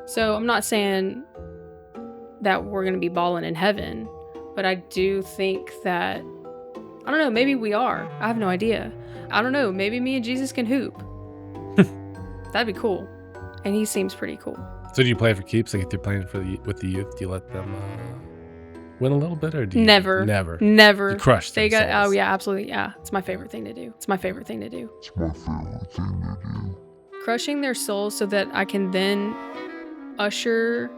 So I'm not saying that we're going to be balling in heaven, but I do think that, I don't know, maybe we are. I have no idea. I don't know, maybe me and Jesus can hoop. That'd be cool. And he seems pretty cool. So do you play for keeps? Like if you're playing with the youth, do you let them win a little bit, or do you Never. You crush They their got souls. Oh yeah, absolutely. Yeah. It's my favorite thing to do. Crushing their souls so that I can then usher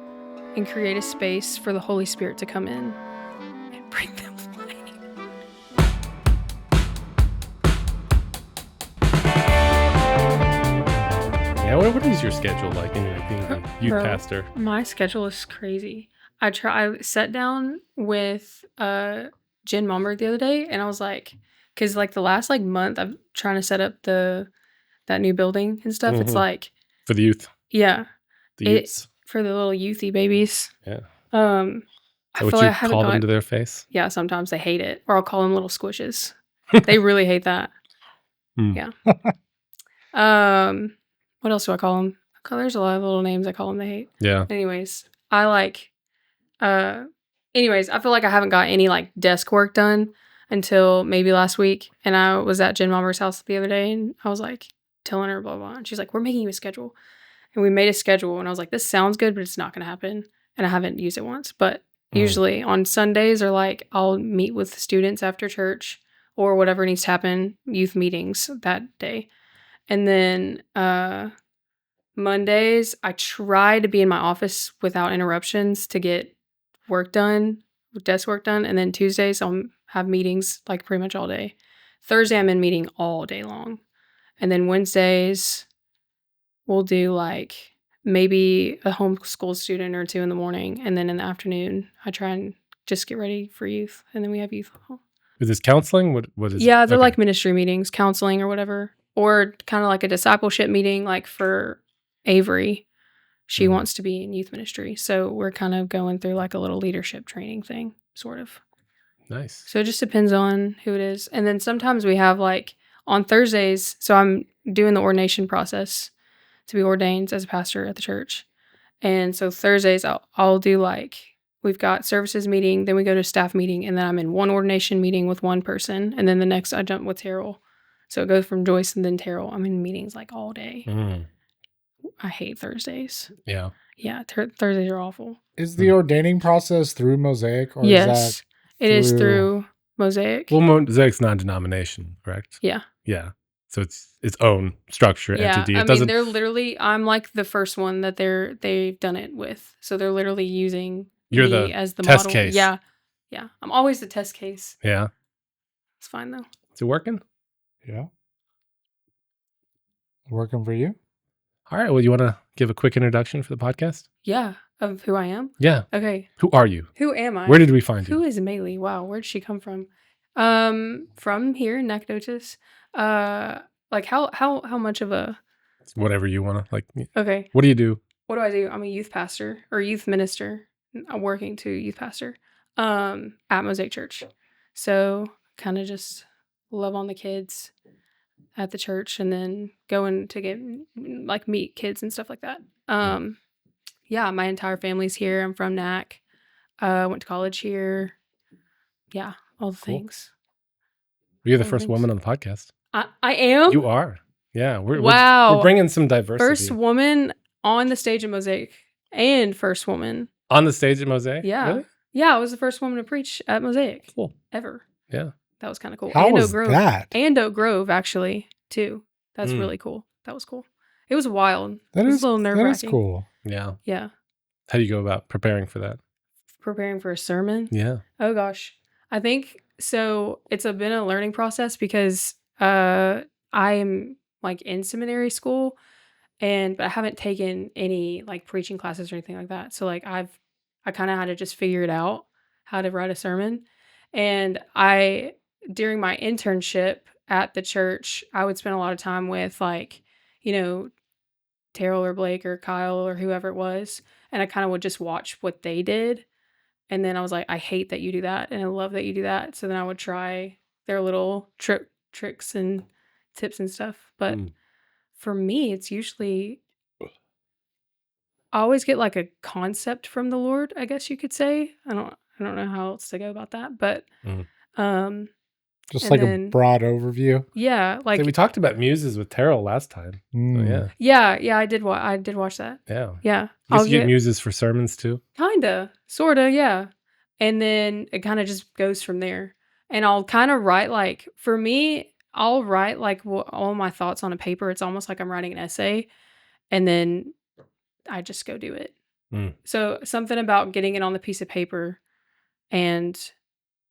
and create a space for the Holy Spirit to come in and bring them life. Yeah, what is your schedule like anyway, being a youth pastor? My schedule is crazy. I sat down with Jen Mommer the other day, and I was like, because like the last like month I'm trying to set up that new building and stuff. It's like for the youth. Yeah. The youths. For the little youthy babies. Yeah. I would feel you like I haven't call them to their face? Yeah, sometimes they hate it. Or I'll call them little squishes. They really hate that. Yeah. What else do I call them? There's a lot of little names I call them they hate. Yeah. Anyways, I feel like I haven't got any like desk work done until maybe last week. And I was at Jen Mommer's house the other day, and I was like telling her blah, blah, blah. And she's like, we're making you a schedule. And we made a schedule, and I was like, this sounds good, but it's not going to happen. And I haven't used it once. But usually on Sundays, or like I'll meet with students after church or whatever needs to happen, youth meetings that day. And then Mondays, I try to be in my office without interruptions to get work done, desk work done. And then Tuesdays, I'll have meetings like pretty much all day. Thursday, I'm in meeting all day long. And then Wednesdays, we'll do like maybe a homeschool student or two in the morning. And then in the afternoon, I try and just get ready for youth. And then we have youth. Is this counseling? What is Yeah, they're like ministry meetings, counseling or whatever. Or kind of like a discipleship meeting, like for Avery. She wants to be in youth ministry. So we're kind of going through like a little leadership training thing, sort of. Nice. So it just depends on who it is. And then sometimes we have like on Thursdays, so I'm doing the ordination process to be ordained as a pastor at the church. And so Thursdays, I'll do like, we've got services meeting, then we go to staff meeting, and then I'm in one ordination meeting with one person. And then the next I jump with Terrell. So it goes from Joyce and then Terrell. I'm in meetings like all day. I hate Thursdays. Yeah. Yeah, Thursdays are awful. Is the ordaining process through Mosaic? Or yes, it is through Mosaic. Well, Mosaic's non-denomination, correct? Yeah. Yeah. So it's its own structure, entity. I mean, they're literally, I'm like the first one that they've done it with. So they're literally using me as the test model. Case. Yeah. Yeah. I'm always the test case. Yeah. It's fine though. Is it working? Yeah. Working for you? All right. Well, you want to give a quick introduction for the podcast? Yeah. Of who I am? Yeah. Okay. Who are you? Who am I? Where did we find you? Who is Maelee? Wow. Where did she come from? From here in Nacogdoches. Like how much of a... Whatever you want to, like. Okay. What do you do? What do I do? I'm a youth pastor or youth minister. I'm working to youth pastor at Mosaic Church. So kind of just love on the kids at the church, and then going to get like meet kids and stuff like that. Yeah, my entire family's here. I'm from Nac. Went to college here. Yeah, all the things. You're the first woman on the podcast. I am? You are. Yeah. We're bringing some diversity. First woman on the stage at Mosaic, and first woman. On the stage at Mosaic? Yeah. Really? Yeah, I was the first woman to preach at Mosaic. Cool. Ever. Yeah. That was kind of cool. How was that? And Oak Grove, actually, too. That's really cool. That was cool. It was wild. It was a little nerve-wracking. That is cool. Yeah. Yeah. How do you go about preparing for that? Preparing for a sermon? Yeah. Oh, gosh. I think, so it's been a learning process because I am like in seminary school, but I haven't taken any like preaching classes or anything like that. So like I kind of had to just figure it out, how to write a sermon. And during my internship at the church, I would spend a lot of time with like, Terrell or Blake or Kyle or whoever it was. And I kind of would just watch what they did. And then I was like, I hate that you do that. And I love that you do that. So then I would try their little tricks and tips and stuff. But for me, it's usually I always get like a concept from the Lord, I guess you could say. I don't know how else to go about that, but Mm. um Just and like a then broad overview. yeah, So we like talked about muses with Terrell last time. So Mm. yeah, I did watch that. yeah. Yeah. I guess you get muses for sermons too. Kinda, sorta, yeah. And then it kinda just goes from there. And I'll kinda write, like for me, I'll write, like, all my thoughts on a paper. It's almost like I'm writing an essay, and then I just go do it. Mm. So, something about getting it on the piece of paper and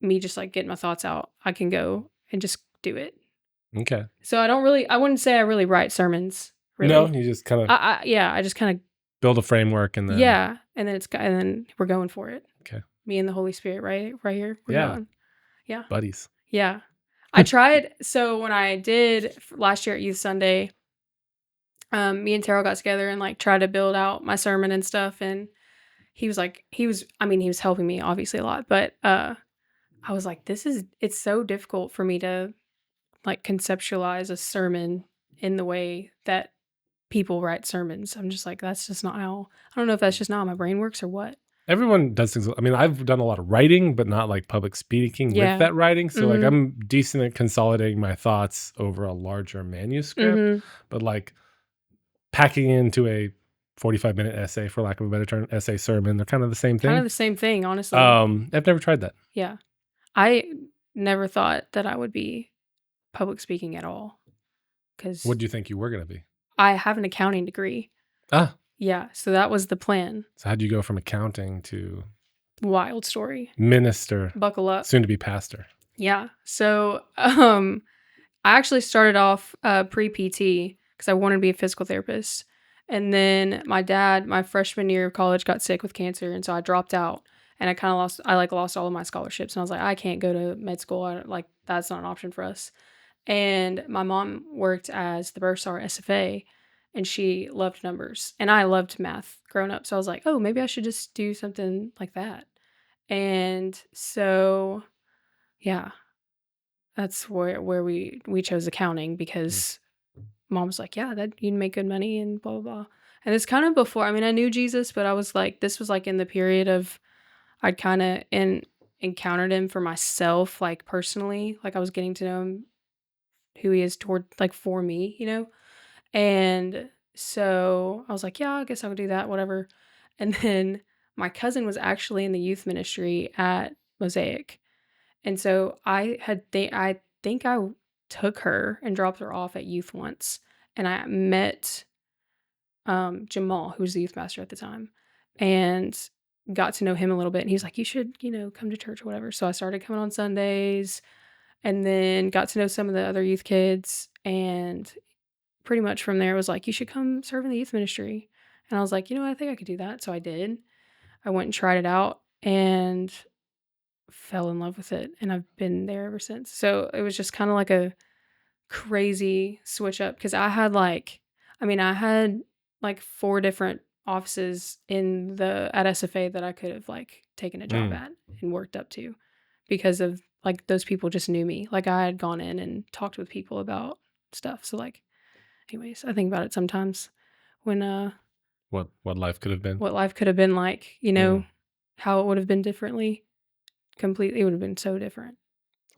me just, like, getting my thoughts out, I can go and just do it. Okay. So, I wouldn't say I really write sermons, No, really. you just kind of I just kinda build a framework and then yeah, and then we're going for it. okay. Me and the Holy Spirit, right here, we're Yeah, going. Yeah, buddies. yeah. I tried so when I did last year at Youth Sunday, me and Terrell got together and, like, tried to build out my sermon and stuff, and he was helping me obviously a lot, but, I was like, it's so difficult for me to, like, conceptualize a sermon in the way that people write sermons. I'm just like, that's just not how I don't know if that's just not how my brain works or what. Everyone does things. I mean, I've done a lot of writing, but not like public speaking with Yeah. that writing. So like Mhm. I'm decent at consolidating my thoughts over a larger manuscript, Mhm. but like packing into a 45-minute essay, for lack of a better term, essay sermon, they're kind of the same Kinda thing. the same thing, honestly. I've never tried that. Yeah. I never thought that I would be public speaking at all because What do you think you were going to be? I have an accounting degree. Ah, Yeah, so that was the plan. so how'd you go from accounting to Wild story. minister, Buckle up. soon to be pastor? Yeah. So, I actually started off pre-PT because I wanted to be a physical therapist. And then my dad, my freshman year of college, got sick with cancer, and so I dropped out. And I lost all of my scholarships, and I was like, I can't go to med school. That's not an option for us. And my mom worked as the bursar SFA, and she loved numbers, and I loved math growing up. So I was like, oh, maybe I should just do something like that. And so, yeah, that's where we chose accounting Mm. because mom was like, yeah, that you'd make good money and blah blah blah. And it's kind of before. I mean, I knew Jesus, but I was like, this was like in the period of I'd kind of encountered him for myself, like personally, like I was getting to know him, who he is toward like for me, you know. And so I was like, yeah, I guess I'll do that, whatever. And then my cousin was actually in the youth ministry at Mosaic. And so I think I took her and dropped her off at youth once. And I met Jamal, who was the youth pastor at the time, and got to know him a little bit. And he's like, you should, come to church or whatever. So I started coming on Sundays and then got to know some of the other youth kids. And pretty much from there, it was like, you should come serve in the youth ministry. And I was like, I think I could do that. So I did. I went and tried it out and fell in love with it. And I've been there ever since. So it was just kind of like a crazy switch up because I had like 4 different offices at SFA that I could have like taken a job Mm. at and worked up to because of like those people just knew me. Like I had gone in and talked with people about stuff. So like anyways, I think about it sometimes when What life could have been. what life could have been like, Mm. how it would have been differently. Completely it would have been so different.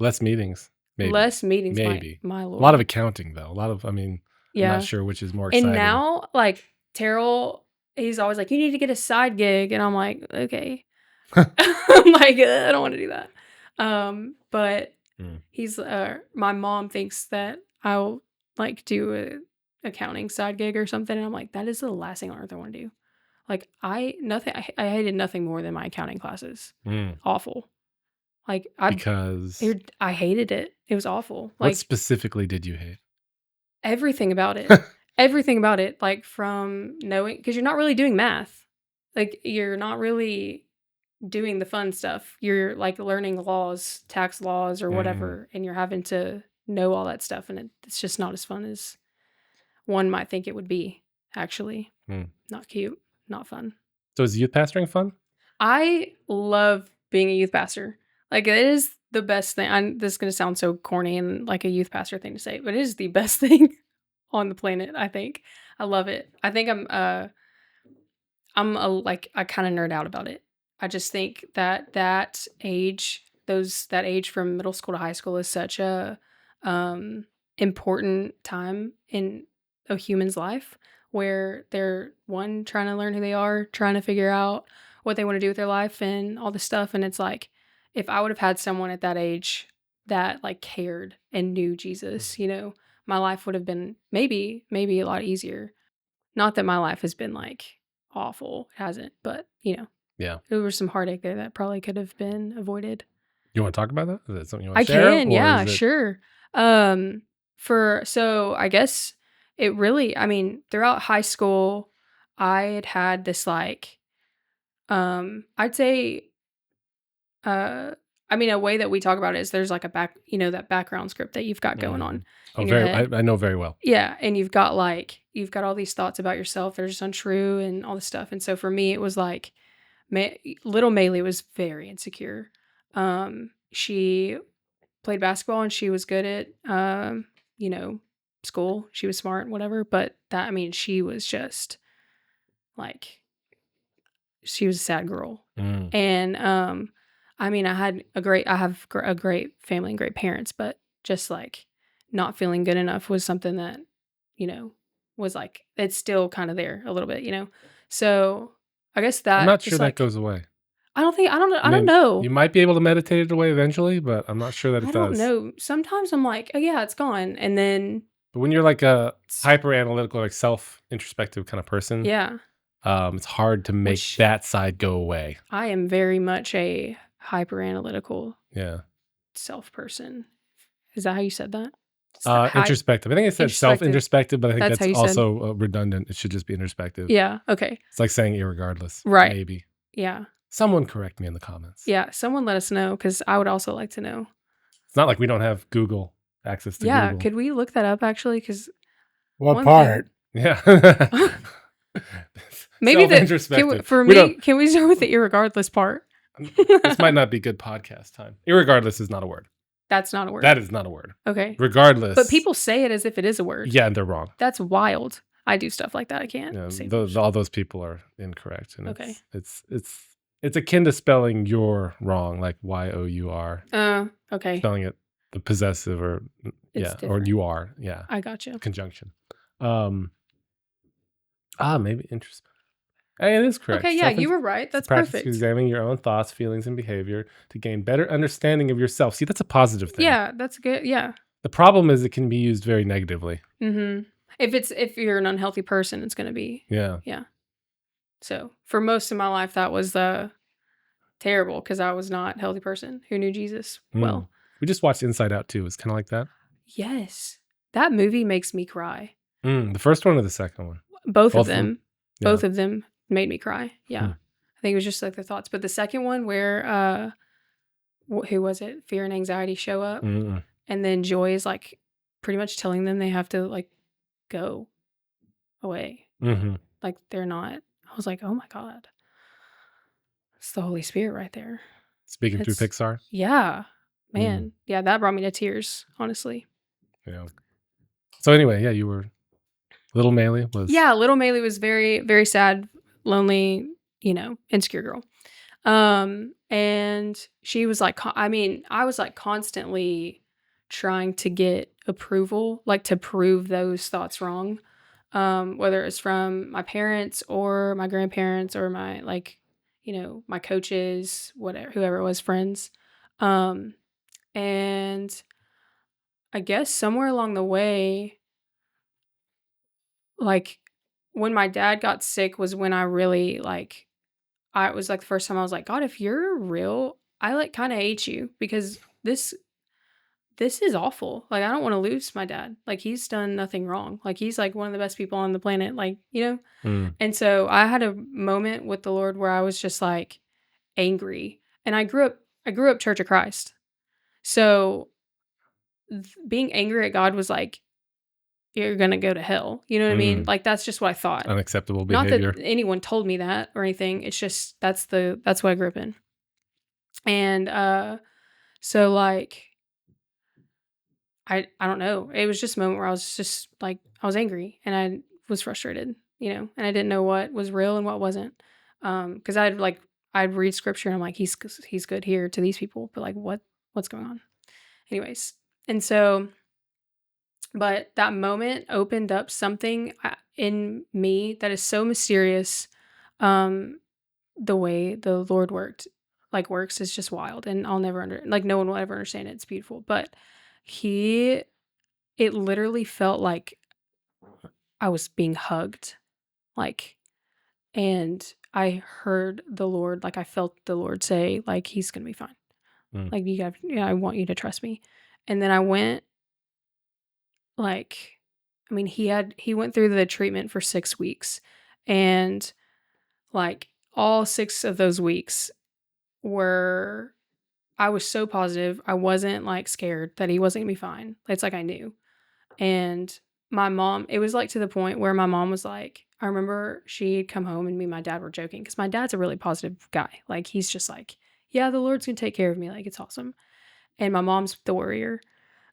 Less meetings, maybe. Less meetings, Maybe. my A lord. lot of accounting, though. I'm yeah. not sure which is more And exciting. now, like, Terrell, he's always like, you need to get a side gig. And I'm like, okay. I'm like, I don't want to do that. But he's, my mom thinks that I'll like do a accounting side gig or something. And I'm like, that is the last thing on earth I want to do. Like, I hated nothing more than my accounting classes. Mm. Awful. Like, Because I hated it. It was awful. what Like, specifically did you hate? everything about it. Everything about it, like from knowing, because you're not really doing math. Like, you're not really doing the fun stuff. You're like learning laws, tax laws, or whatever, and you're having to know all that stuff. And it's just not as fun as one might think it would be, actually. Not cute, not fun. So is youth pastoring fun? I love being a youth pastor. Like, it is the best thing. This is going to sound so corny and like a youth pastor thing to say, but it is the best thing on the planet, I think. I love it. I think I kind of nerd out about it. I just think that age, that age from middle school to high school is such a important time in a human's life where they're one trying to learn who they are, trying to figure out what they want to do with their life and all this stuff. And it's like, if I would have had someone at that age that like cared and knew Jesus, my life would have been maybe a lot easier. Not that my life has been like awful, it hasn't, but Yeah. there was some heartache there that probably could have been avoided. You want to talk about that? Is that something you want I to share? can, Or yeah, is it, sure. So I guess it really, I mean, throughout high school, I had this like, I'd say, I mean, a way that we talk about it is there's like that background script that you've got going on oh, in your very, head. I know very well. Yeah, and you've got all these thoughts about yourself that are just untrue and all this stuff. And so for me, it was like little Maelee was very insecure. She played basketball and she was good at school. She was smart, whatever. But she was just like she was a sad girl. And I have a great family and great parents, but just like not feeling good enough was something that, was like, it's still kind of there a little bit, So I guess I'm that not just sure that like, goes away. I don't mean, know. You might be able to meditate it away eventually, but I'm not sure that I it don't does. know. Sometimes I'm like, oh yeah, it's gone. And then, But when you're like a hyper analytical, like self introspective kind of person, yeah, it's hard to make Which- that side go away. I am very much a hyper analytical Yeah. self person. Is that how you said that? Introspective. I think it said self introspective, but I think That's how you that's said- also redundant. It should just be introspective. Yeah. Okay. It's like saying irregardless. Right. Maybe. Yeah. Someone correct me in the comments. Yeah. Someone let us know because I would also like to know. It's not like we don't have Google access to Google. Could we look that up actually? Because What part? Yeah. maybe Self-introspective. can we start with the irregardless part? This might not be good podcast time. Irregardless is not a word. That's not a word. That is not a word. Okay. Regardless. But people say it as if it is a word. Yeah, and they're wrong. That's wild. I do stuff like that. I can't say all those people are incorrect. And okay. It's akin to spelling you're wrong, like Y-O-U-R. Okay. Spelling it the possessive or or you are. Yeah. I gotcha. Conjunction. Maybe interesting. Hey, it is correct. Okay, yeah, you were right. That's perfect. Examining your own thoughts, feelings, and behavior to gain better understanding of yourself. See, that's a positive thing. Yeah, that's good. Yeah. The problem is it can be used very negatively. Mm-hmm. If you're an unhealthy person, it's going to be. Yeah. Yeah. So for most of my life, that was terrible because I was not a healthy person who knew Jesus well. We just watched Inside Out too. It's kind of like that. Yes. That movie makes me cry. The first one or the second one? Both of them. Yeah. Both of them made me cry. Yeah. I think it was just like the thoughts. But the second one where, who was it? Fear and anxiety show up. Mm-mm. And then Joy is like pretty much telling them they have to like go away. Mm-hmm. Like they're not. I was like, oh my God. It's the Holy Spirit right there. Speaking through Pixar? Yeah. Man. Yeah, that brought me to tears, honestly. Yeah. So anyway, yeah, you were... Little Maelee was... Yeah, Little Maelee was very, very sad, lonely, insecure girl. And she was like, I was like constantly trying to get approval, like to prove those thoughts wrong. Whether it's from my parents or my grandparents or my my coaches, whoever it was, friends. And I guess somewhere along the way, like when my dad got sick was when I really it was like the first time I was like, God, if you're real, I like kind of hate you because this is awful. Like, I don't want to lose my dad. Like, he's done nothing wrong. Like, he's like one of the best people on the planet. Like, And so I had a moment with the Lord where I was just like angry. And I grew up Church of Christ. So being angry at God was like, you're going to go to hell. You know what I mean? Like, that's just what I thought. Unacceptable behavior. Not that anyone told me that or anything. It's just, that's what I grew up in. And, so like, I don't know. It was just a moment where I was just like, I was angry and I was frustrated. and I didn't know what was real and what wasn't. Because I'd read scripture and I'm like, he's good here to these people, but like what's going on? Anyways, and so, but that moment opened up something in me that is so mysterious. The way the Lord works is just wild, and I'll never no one will ever understand it. It's beautiful, but it literally felt like I was being hugged, like, and I heard the Lord, like I felt the Lord say, like, he's gonna be fine. Like I want you to trust me. And then I went, like, I mean, he went through the treatment for 6 weeks, and like all 6 of those weeks were I was so positive. I wasn't like scared that he wasn't gonna be fine. It's like I knew. And my mom, it was like to the point where my mom was like, I remember she'd come home and me and my dad were joking because my dad's a really positive guy. Like he's just like, yeah, the Lord's gonna take care of me. Like it's awesome. And my mom's the worrier.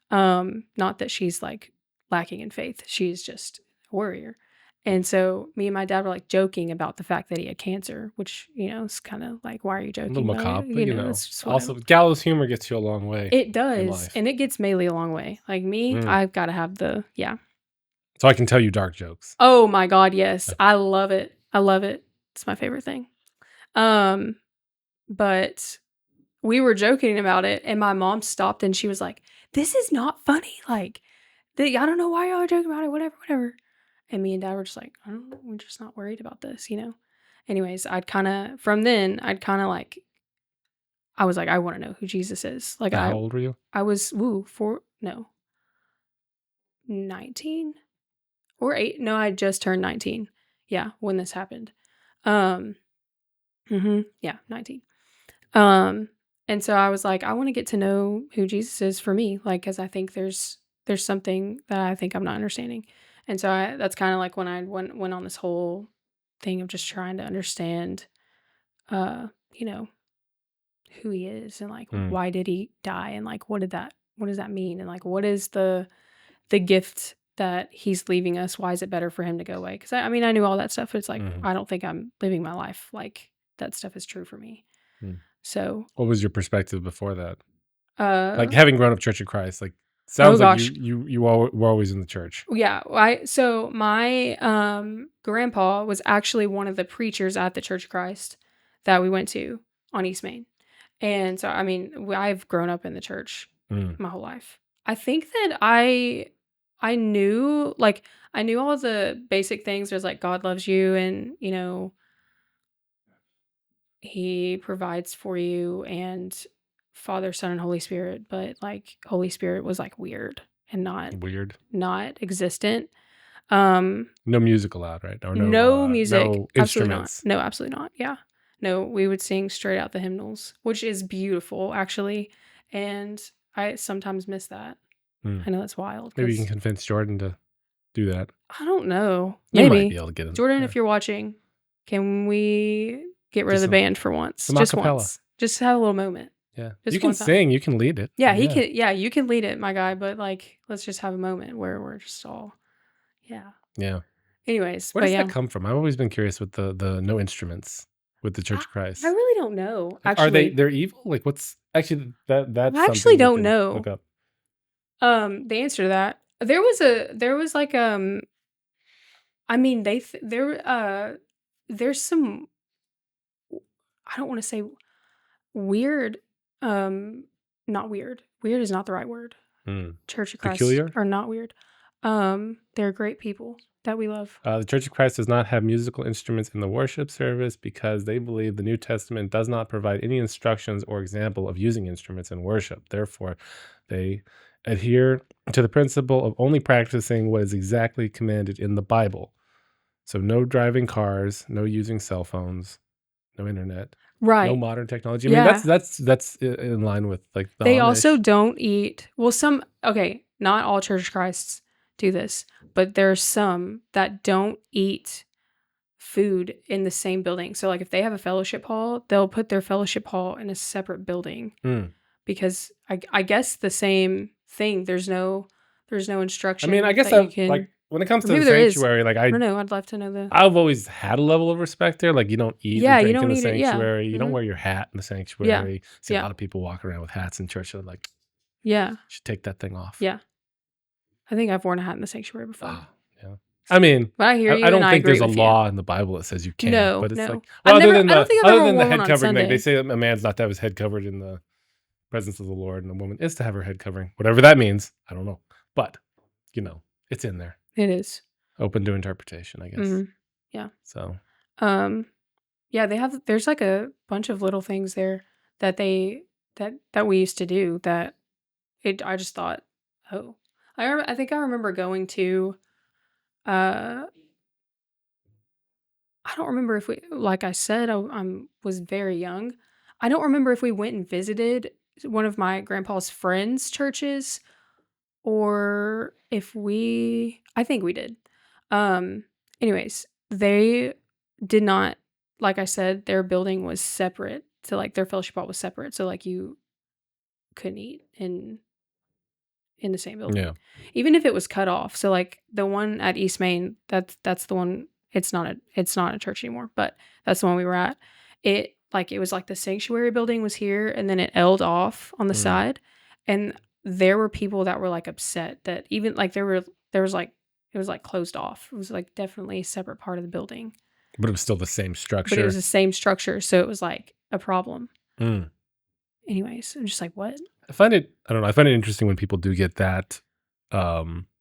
Not that she's like lacking in faith. She's just a worrier. And so me and my dad were like joking about the fact that he had cancer, which, is kind of like, why are you A joking little about macabre, it? but It's just also whatever. gallows humor gets you a long way. It in does. life. And it gets Maelee a long way. Like me, I've got to have yeah. So I can tell you dark jokes. Oh my God, yes. I love it. I love it. It's my favorite thing. But we were joking about it and my mom stopped and she was like, this is not funny. Like, I don't know why y'all are joking about it. Whatever. And me and dad were just like, I don't know. We're just not worried about this, Anyways, from then, like, I was like, I want to know who Jesus is. Like, How old were you? I was, 19 or 8. No, I just turned 19. Yeah, when this happened. Yeah, 19. And so I was like, I want to get to know who Jesus is for me, like, because I think there's something that I think I'm not understanding, and so that's kind of like when I went on this whole thing of just trying to understand, uh, you know, who he is and like why did he die and like what does that mean and like what is the gift that he's leaving us? Why is it better for him to go away? Because I mean I knew all that stuff. But it's like I don't think I'm living my life like that stuff is true for me. So what was your perspective before that? Like having grown up Church of Christ, like sounds like you all were always in the church. Yeah, so my grandpa was actually one of the preachers at the Church of Christ that we went to on East Main. And so I mean, I've grown up in the church my whole life. I think that I knew all the basic things. There's like God loves you and, he provides for you and Father, Son, and Holy Spirit, but like Holy Spirit was like weird and not existent. No music allowed, right? Or no music. No instruments. Absolutely not. No, absolutely not. Yeah. No, we would sing straight out the hymnals, which is beautiful actually. And I sometimes miss that. I know that's wild. Maybe you can convince Jordan to do that. I don't know. You Maybe. might be able to get him. Jordan, if you're watching, can we get rid of the band for once? Just once. Just have a little moment. Yeah. You can sing. You can lead it. Yeah, he can. Yeah, you can lead it, my guy. But like, let's just have a moment where we're just all, yeah. Yeah. Anyways, where does that come from? I've always been curious with the no instruments with the Church of Christ. I really don't know. Like, actually, they're evil? Like, what's actually that's? I actually don't know. Look up. The answer to that, there was like I mean there's some, I don't want to say weird, not weird. Weird is not the right word. Church of Christ Peculiar? are not weird. They're great people that we love. The Church of Christ does not have musical instruments in the worship service because they believe the New Testament does not provide any instructions or example of using instruments in worship. Therefore, they adhere to the principle of only practicing what is exactly commanded in the Bible. So no driving cars, no using cell phones, no internet, right? No modern technology. I mean, that's in line with like the they Amish. Also don't eat. Well, not all Church of Christs do this, but there's some that don't eat food in the same building. So like if they have a fellowship hall, they'll put their fellowship hall in a separate building because I guess the same thing. There's no instruction. I mean, I guess that you can... like when it comes Or to the maybe there is. sanctuary, like I don't know. I'd love to know the. I've always had a level of respect there. Like, you don't eat or Yeah, you drink in don't the eat it. Yeah. sanctuary. You don't Mhm. wear your hat in the Yeah. sanctuary. See a Yeah. lot of people walking around with hats in church. They're like, Yeah. you should take that thing off. Yeah. I think I've worn a hat in the sanctuary before. Ah, yeah. I mean, But I hear you, I and don't I think agree there's a with you. law in the Bible that says you can't. No, But it's no. like, well, I don't think I've other ever than the worn one head on covering, like they Sunday. say that a man's not to have his head covered in the presence of the Lord, and a woman is to have her head covering. Whatever that means, I don't know. But, it's in there. It is. Open to interpretation, I guess. Mhm. Yeah. So, Yeah, there's like a bunch of little things there that we used to do that I just thought, oh, I think I remember going to, uh, I don't remember if we, like I said, was very young. I don't remember if we went and visited one of my grandpa's friends' churches or if I think we did. Um, anyways, they did not, like I said, their building was separate. So like their fellowship hall was separate. So like you couldn't eat in the same building. yeah. Even if it was cut off. So like the one at East Main, that's the one. It's not a church anymore, but that's the one we were at. It was like the sanctuary building was here and then it L'd off on the side. And there were people that were like upset that even like there was like it was like closed off. It was like definitely a separate part of the building. But it was still the same structure. But it was the same structure, so it was like a problem. Mm. Anyways, I'm just like, what? I find it interesting when people do get that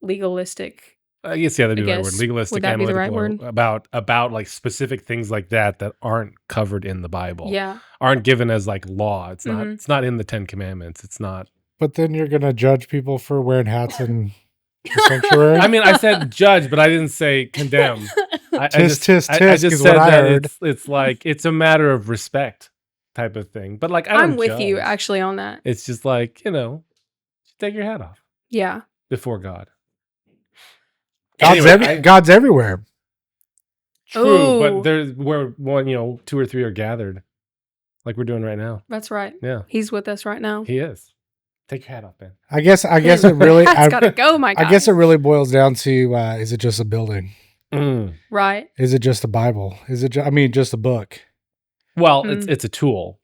Legalistic. I guess yeah, they do the right word. guess. Legalistic, Would that be the right analytical word? about like specific things like that aren't covered in the Bible. Yeah. Aren't given as like law. It's not Mhm. it's not in the 10 Commandments. It's not. But then you're gonna judge people for wearing hats in the sanctuary. I mean, I said judge, but I didn't say condemn. I just Tisk, said is what I that heard. it's like it's a matter of respect type of thing. But like I'm with you judge. actually on that. It's just like, take your hat off Yeah. before God. God's everywhere. True, but Oh. there's where one, 2 or 3 are gathered, like we're doing right now. That's right. Yeah, He's with us right now. he is. Take your hat off, man. I guess it really. That's gotta go, my guy. I guess it really boils down to: is it just a building? Right. Is it just a Bible? Is it? Just a book? Well, it's a tool,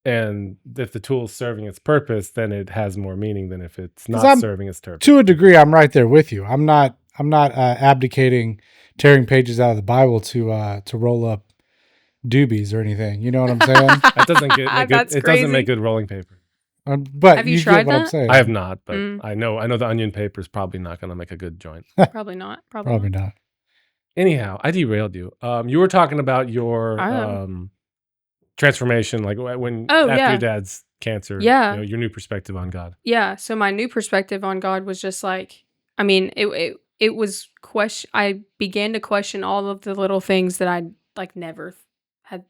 and if the tool is serving its purpose, then it has more meaning than if it's not serving its purpose. To a degree, I'm right there with you. I'm not abdicating, tearing pages out of the Bible to roll up doobies or anything. You know what I'm saying? That doesn't get That's it crazy. doesn't make good rolling paper. But Have you get tried what I'm that? saying. I have not, but Mm. I know the onion paper is probably not going to make a good joint. Probably not. Probably not. Anyhow, I derailed you. You were talking about your transformation, like when after your dad's cancer. Yeah. Your new perspective on God. Yeah. So my new perspective on God was just like, I mean, it was I began to question all of the little things that I like never had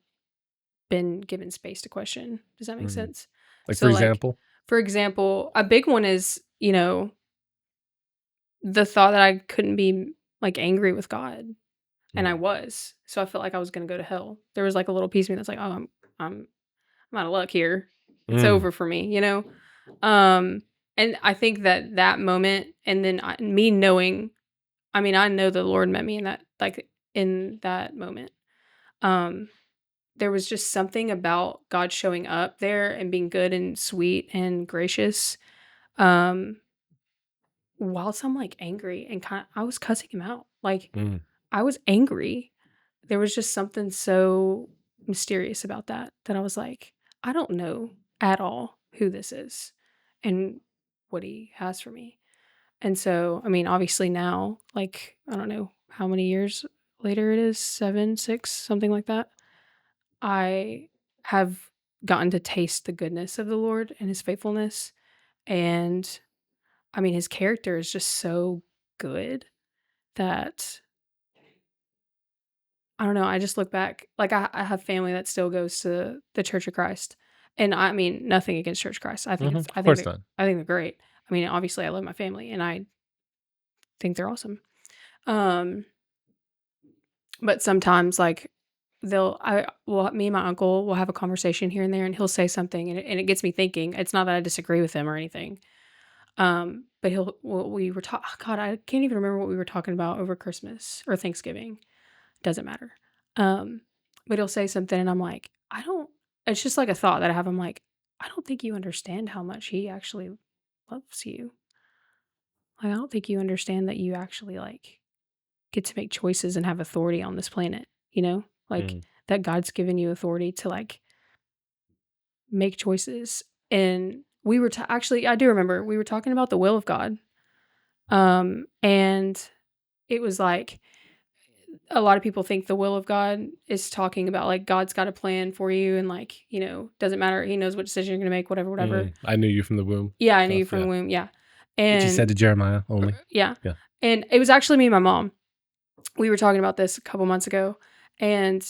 been given space to question. Does that make sense? Like, So, for example? For example, a big one is, the thought that I couldn't be like angry with God. And I was. So I felt like I was going to go to hell. There was like a little piece of me that's like, oh, I'm out of luck here. It's over for me, And I think that moment, and then me knowing, I mean, I know the Lord met me in that moment. There was just something about God showing up there and being good and sweet and gracious. Whilst I'm like angry and I was cussing him out. Like I was angry. There was just something so mysterious about that I was like, I don't know at all who this is and what he has for me. And so, I mean, obviously now, like, I don't know how many years later it is, 7, 6, something like that. I have gotten to taste the goodness of the Lord and his faithfulness. And I mean, his character is just so good that I don't know. I just look back, like I have family that still goes to the Church of Christ, and I mean nothing against Church of Christ. I think I think they're great. I mean, obviously, I love my family, and I think they're awesome. But sometimes, like me and my uncle will have a conversation here and there, and he'll say something, and it gets me thinking. It's not that I disagree with him or anything, But we were talking, God, I can't even remember what we were talking about over Christmas or Thanksgiving. Doesn't matter. But he'll say something and I'm like, it's just like a thought that I have. I'm like, I don't think you understand how much he actually loves you. Like, I don't think you understand that you actually like get to make choices and have authority on this planet, like Mm. that God's given you authority to like make choices. And we were actually, I do remember we were talking about the will of God. And it was like a lot of people think the will of God is talking about like God's got a plan for you and like, doesn't matter. He knows what decision you're going to make, whatever. I knew you from the womb. Yeah, I knew you Stuff, from the womb. Yeah. Which he And said to Jeremiah only. yeah. Yeah. And it was actually me and my mom. We were talking about this a couple months ago. And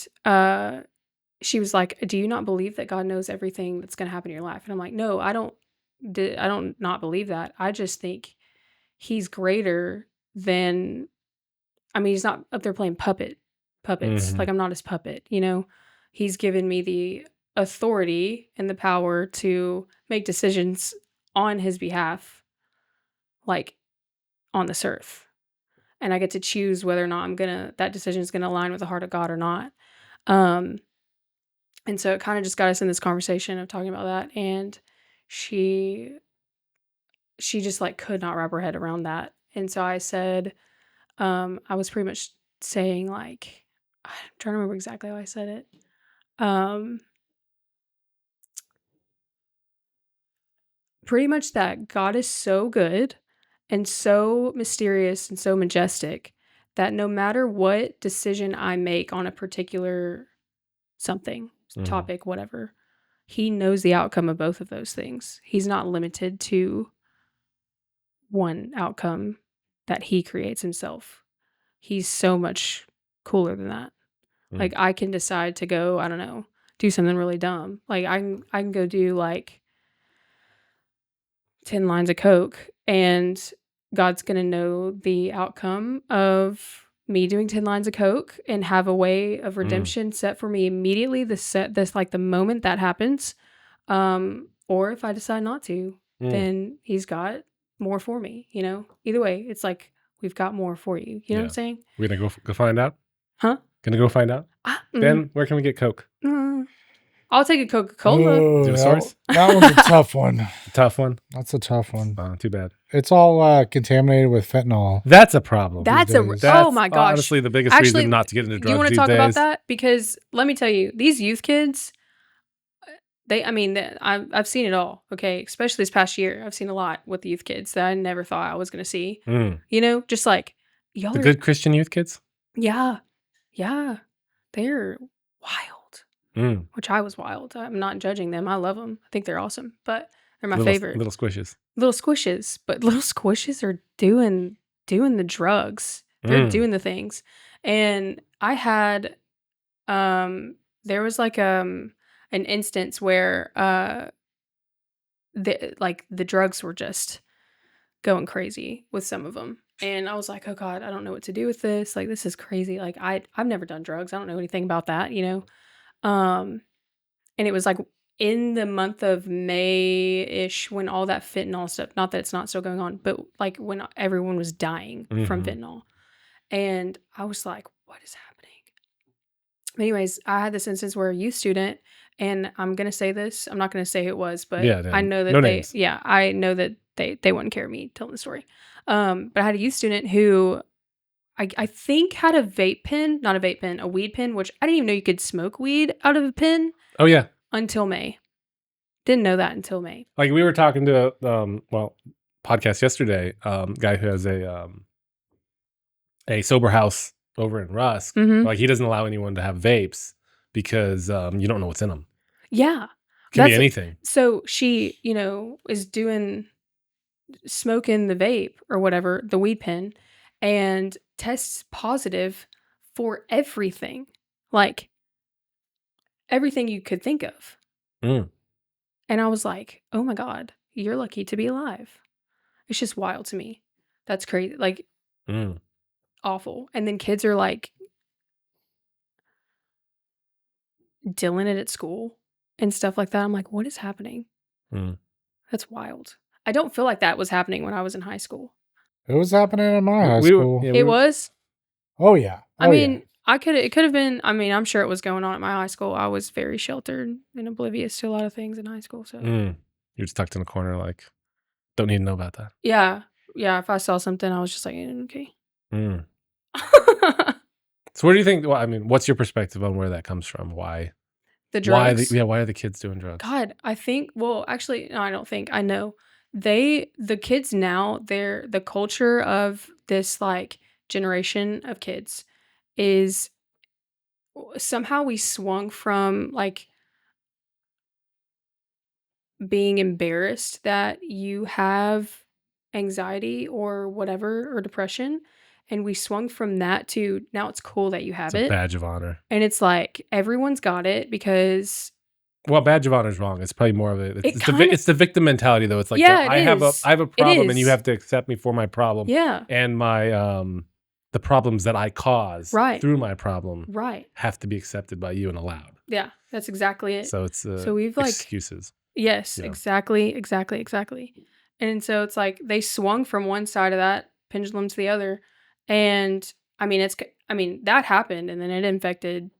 she was like, "Do you not believe that God knows everything that's going to happen in your life?" And I'm like, "No, I don't not believe that. I just think he's greater than, I mean, he's not up there playing puppets. Mhm. Like I'm not his puppet, He's given me the authority and the power to make decisions on his behalf, like on this earth. And I get to choose whether or not that decision is gonna align with the heart of God or not." Um, and so it kind of just got us in this conversation of talking about that. And she just like could not wrap her head around that. And so I said, I was pretty much saying like, I'm trying to remember exactly how I said it. Pretty much that God is so good and so mysterious and so majestic that no matter what decision I make on a particular something, Mhm. topic, whatever, he knows the outcome of both of those things. He's not limited to one outcome that he creates himself. He's so much cooler than that. Mm. Like I can decide to go, I don't know, do something really dumb. Like I can go do like 10 lines of coke and God's going to know the outcome of me doing 10 lines of coke and have a way of redemption set for me immediately this like the moment that happens. Or if I decide not to, then he's got more for me, Either way, it's like we've got more for you. You know what I'm Yeah. saying? We're gonna go find out. Huh? Gonna go find out. Ben, where can we get Coke? I'll take a Coca-Cola. Do you have a source? That one's a tough one. A tough one. That's a tough one. Too bad. It's all contaminated with fentanyl. That's a problem. That's days. oh my gosh. Honestly the biggest reason not to get into drugs. Do you want to these talk about days. that? Because let me tell you, these youth kids, I've seen it all. Okay, especially this past year, I've seen a lot with the youth kids that I never thought I was going to see. Just like y'all The are good Christian youth kids. Yeah, they're wild. Which I was wild. I'm not judging them. I love them. I think they're awesome. But they're my favorite. Little squishes. Little squishes. But little squishes are doing the drugs. They're doing the things. And I had there was like an instance where the drugs were just going crazy with some of them. And I was like, "Oh God, I don't know what to do with this. Like, this is crazy. Like, I've never done drugs. I don't know anything about that, And it was like in the month of May-ish when all that fentanyl stuff, not that it's not still going on, but like when everyone was dying from fentanyl. And I was like, what is happening? Anyways, I had this instance where a youth student, and I'm going to say this, I'm not going to say who it was, but I know that names. I know that they wouldn't care me telling the story. But I had a youth student who I think had a vape pen, not a vape pen, a weed pen, which I didn't even know you could smoke weed out of a pen. Oh yeah. Until May. Didn't know that until May. Like we were talking to podcast yesterday, guy who has a sober house over in Rusk. Like he doesn't allow anyone to have vapes because you don't know what's in them. Yeah. Can be anything. So she, is smoking the vape or whatever, the weed pen, and tests positive for everything. Like everything you could think of. And I was like, oh my God, you're lucky to be alive. It's just wild to me. That's crazy. Like awful. And then kids are like dealing it at school and stuff like that. I'm like, what is happening? That's wild. I don't feel like that was happening when I was in high school. It was happening in my high We were, school. yeah, It was? Oh yeah. I Oh yeah. mean, it could have been, I mean, I'm sure it was going on at my high school. I was very sheltered and oblivious to a lot of things in high school, so. You're just tucked in a corner, like, don't need to know about that. Yeah. Yeah, if I saw something, I was just like, okay. Mm. So where do you think, well, I mean, what's your perspective on where that comes from? Why? The drugs? Why are the kids doing drugs? God, I think, well, actually, no, I don't think. I know. The kids now, the culture of this like generation of kids is somehow we swung from like being embarrassed that you have anxiety or whatever or depression, and we swung from that to now it's cool that you It's have a it. badge of honor. And it's like everyone's got it because Well, badge of honor is wrong. It's probably more of a, it kind of, it's the victim mentality though. It's like, yeah, it I have is. a It problem and you is. have to accept me for my problem Yeah. and my the problems that I cause Right. through my problem Right. have to be accepted by you and allowed. Yeah, that's exactly it. So it's So we've like, excuses. yes, Yeah. exactly. And so it's like they swung from one side of that pendulum to the other. And I mean, that happened and then it infected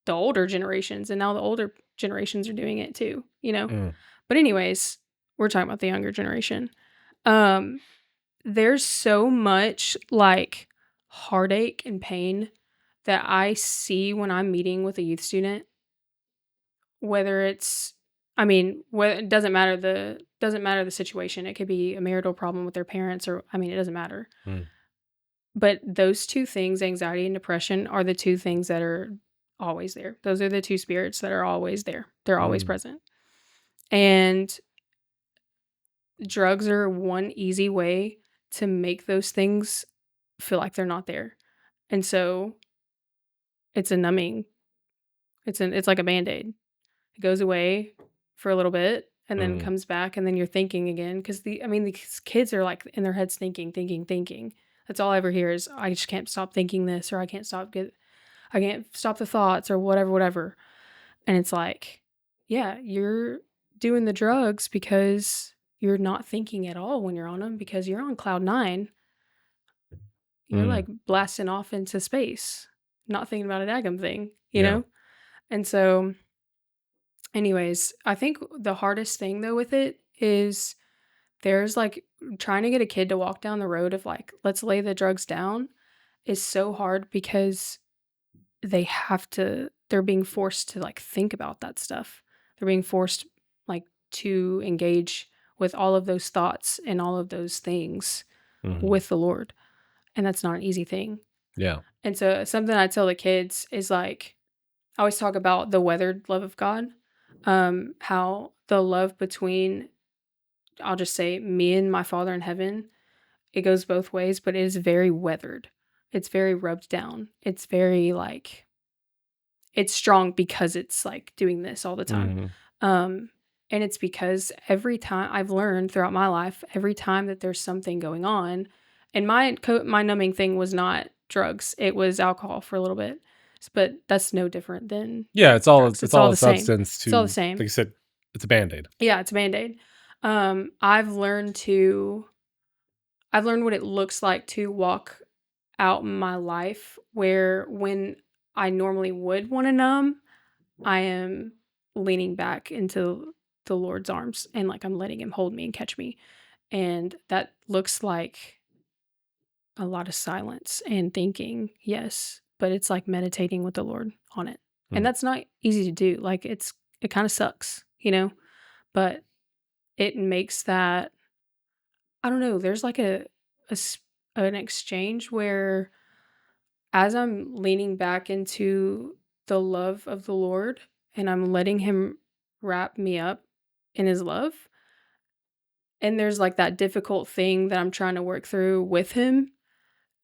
the older generations and now the older generations are doing it too, you know? Mm. But anyways, we're talking about the younger generation. There's so much like heartache and pain that I see when I'm meeting with a youth student, whether it's, I mean, it doesn't matter the situation. It could be a marital problem with their parents or, I mean, it doesn't matter. Mm. But those two things, anxiety and depression, are the two things that are always there. Those are the two spirits that are always there. They're always present. And drugs are one easy way to make those things feel like they're not there. And so it's a numbing. It's like a Band-Aid. It goes away for a little bit and then comes back and then you're thinking again because these kids are like in their heads thinking. That's all I ever hear is I just can't stop thinking this or I can't stop the thoughts or whatever. And it's like, yeah, you're doing the drugs because you're not thinking at all when you're on them because you're on cloud 9. You're like blasting off into space, not thinking about a daggum thing, you know? And so anyways, I think the hardest thing though with it is there's like trying to get a kid to walk down the road of like, let's lay the drugs down is so hard because they're being forced to like think about that stuff. They're being forced like to engage with all of those thoughts and all of those things with the Lord. And that's not an easy thing. Yeah. And so something I tell the kids is like, I always talk about the weathered love of God. How the love between, I'll just say, me and my Father in heaven, it goes both ways, but it is very weathered. It's very rubbed down. It's very like, it's strong because it's like doing this all the time. And it's because every time I've learned throughout my life, every time that there's something going on, and my numbing thing was not drugs, it was alcohol for a little bit. But that's no different than it's all drugs. it's all a the same. substance to, It's all the same. like you said, it's a Band-Aid. Yeah, it's a Band-Aid. I've learned what it looks like to walk out my life where when I normally would want to numb, I am leaning back into the Lord's arms and like I'm letting him hold me and catch me. And that looks like a lot of silence and thinking, yes, but it's like meditating with the Lord on it. And that's not easy to do. Like it kind of sucks, you know, but it makes that, I don't know, there's like an exchange where as I'm leaning back into the love of the Lord and I'm letting him wrap me up in his love, and there's like that difficult thing that I'm trying to work through with him,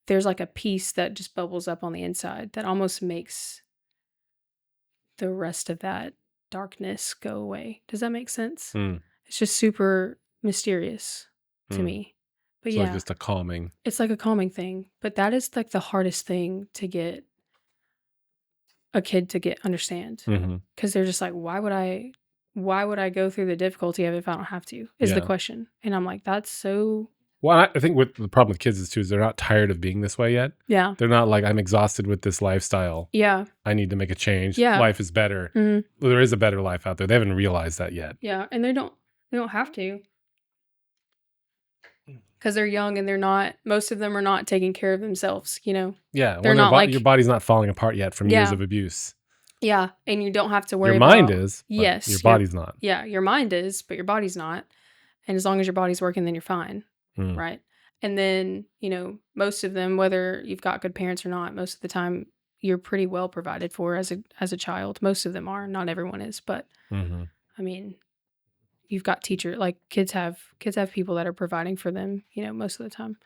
there's like a peace that just bubbles up on the inside that almost makes the rest of that darkness go away. Does that make sense? It's just super mysterious to me. But It's yeah, like just a calming. it's like a calming thing. But that is like the hardest thing to get a kid to understand. Because they're just like, why would I why would I go through the difficulty of it if I don't have to? Is the Yeah. question. And I'm like, that's so Well, I think what the problem with kids is too is they're not tired of being this way yet. yeah. They're not like, I'm exhausted with this lifestyle. Yeah. I need to make a change. Yeah. Life is better. Mhm. Well, there is a better life out there. They haven't realized that yet. Yeah, and they don't have to. Because they're young and they're not, most of them are not taking care of themselves, you know? Yeah. They're When not like, your body's not falling apart yet from years yeah, of abuse. yeah. And you don't have to Your worry mind about, is, but yes, your body's not. yeah, your mind is, but your body's not. And as long as your body's working, then you're fine. Mm. Right. And then, you know, most of them, whether you've got good parents or not, most of the time you're pretty well provided for as a child. Most of them are. Not everyone is, but Mm-hmm. I mean, you've got kids have people that are providing for them, you know, most of the time.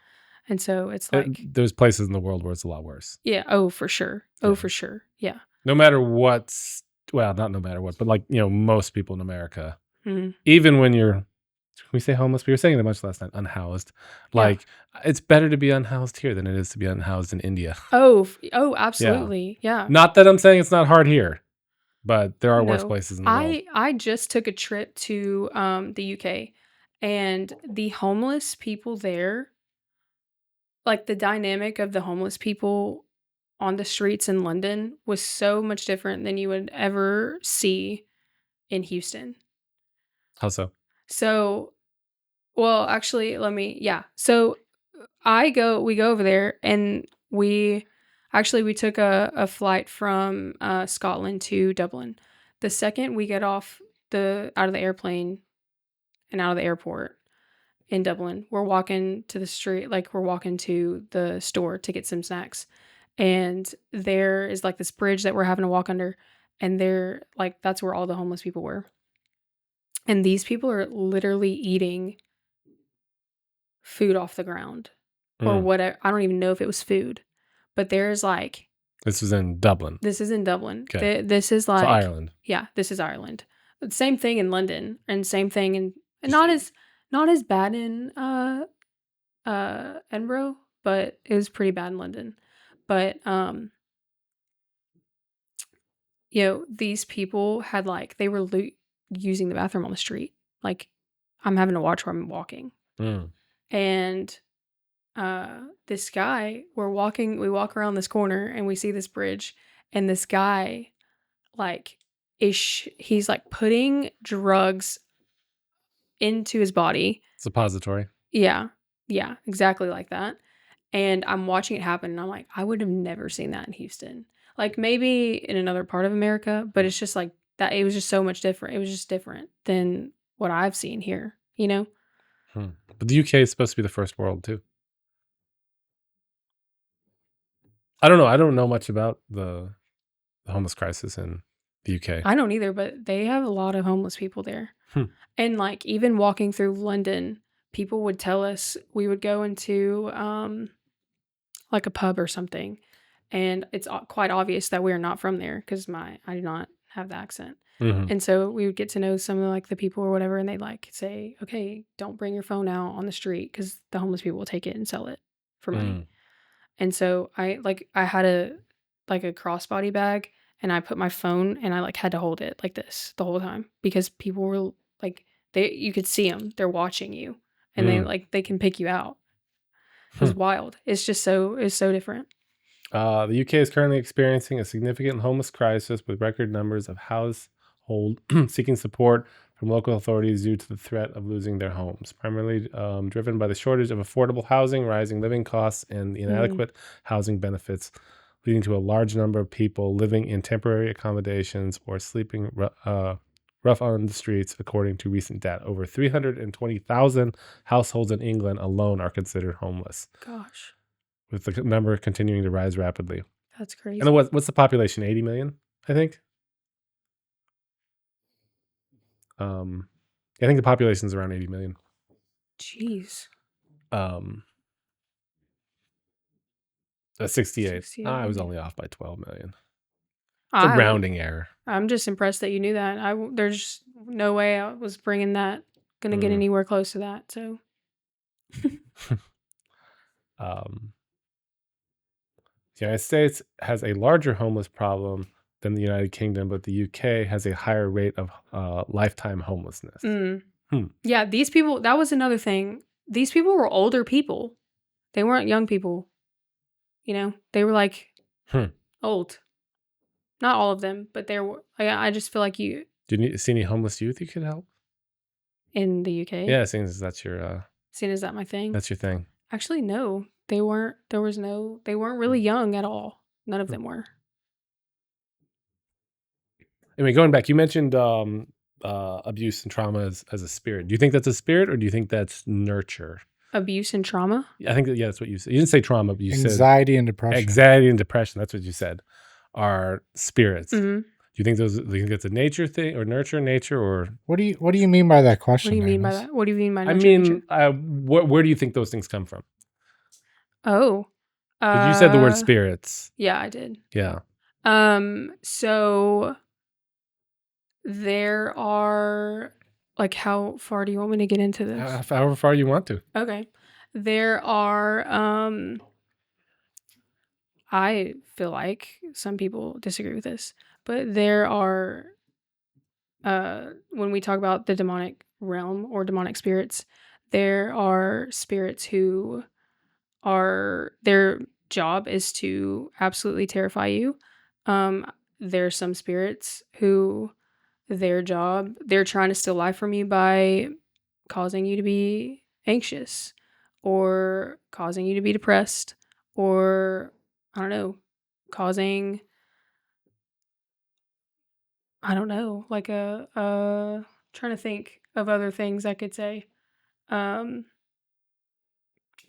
And so it's like, There's places in the world where it's a lot worse. yeah, oh, for sure. Oh, Yeah. for sure. Yeah. No matter what's, well, not no matter what, but like, you know, most people in America, Mhm. even when you're, we say homeless, we were saying that much last night, unhoused. Yeah. Like, it's better to be unhoused here than it is to be unhoused in India. Oh, absolutely. Yeah. Not that I'm saying it's not hard here, but there are worse No. places in the world. I just took a trip to the UK, and the homeless people there, like the dynamic of the homeless people on the streets in London was so much different than you would ever see in Houston. How so? So, well, actually, So we go over there, and we took a flight from Scotland to Dublin. The second we get off out of the airplane and out of the airport in Dublin, we're walking to the street, like we're walking to the store to get some snacks. And there is like this bridge that we're having to walk under, and there, like, that's where all the homeless people were. And these people are literally eating food off the ground or whatever. I don't even know if it was food, but there's like, This was in Dublin. this is in Dublin. Okay. This is like, So Ireland. Yeah, this is Ireland. Same thing in London, and same thing in, not as bad in Edinburgh, but it was pretty bad in London. But you know, these people had like, they were using the bathroom on the street. Like, I'm having to watch where I'm walking. Mm. And this guy, we walk around this corner and we see this bridge, and this guy, like, he's like putting drugs into his body. Suppository. Yeah, exactly like that. And I'm watching it happen, and I'm like, I would have never seen that in Houston. Like, maybe in another part of America, but it's just like that. It was just so much different. It was just different than what I've seen here, you know? But the UK is supposed to be the first world too. I don't know. I don't know much about the homeless crisis in the UK. I don't either, but they have a lot of homeless people there. Hmm. And like, even walking through London, people would tell us, we would go into like a pub or something, and it's quite obvious that we're not from there because I do not have the accent. Mm-hmm. And so we would get to know some of like the people or whatever, and they'd like say, okay, don't bring your phone out on the street because the homeless people will take it and sell it for money. Mm. And so I had a crossbody bag, and I put my phone, and I like had to hold it like this the whole time because people were like, you could see them, they're watching you, and they can pick you out. It was wild. It's so different. The UK is currently experiencing a significant homeless crisis with record numbers of households seeking support from local authorities due to the threat of losing their homes, primarily driven by the shortage of affordable housing, rising living costs, and the inadequate housing benefits, leading to a large number of people living in temporary accommodations or sleeping rough on the streets. According to recent data, over 320,000 households in England alone are considered homeless. Gosh, with the number continuing to rise rapidly. that's crazy. And what's the population? 80 million, I think. I think the population is around 80 million. Jeez. 68. 68 I was million. only off by 12 million. It's a rounding error. I'm just impressed that you knew that. There's no way I was bringing that, gonna get anywhere close to that. So, the United States has a larger homeless problem than the United Kingdom, but the UK has a higher rate of lifetime homelessness. Yeah, these people, that was another thing. These people were older people. They weren't young people. You know, they were like old. Not all of them, but there were. I just feel like Do you see any homeless youth you could help? In the UK? Yeah, seeing as that's your... Seeing as that my thing? That's your thing. Actually, no. They weren't. They weren't really young at all. None of them were. Anyway, going back, you mentioned abuse and trauma as a spirit. Do you think that's a spirit, or do you think that's nurture? Abuse and trauma? I think that's what you said. You didn't say trauma, but you said anxiety and depression. Anxiety and depression. That's what you said. Are spirits. Mm-hmm. Do you think it's a nature thing or nature or what do you mean by that question? What do you mean by that? What do you mean by nature? I mean, where do you think those things come from? Oh, you said the word spirits. Yeah, I did. Yeah. So there are, like, how far do you want me to get into this? However far you want to. Okay. There are, I feel like some people disagree with this, but there are, when we talk about the demonic realm or demonic spirits, there are spirits who their job is to absolutely terrify you. There's some spirits who they're trying to steal life from you by causing you to be anxious or causing you to be depressed or, I don't know, causing, I don't know, like trying to think of other things I could say.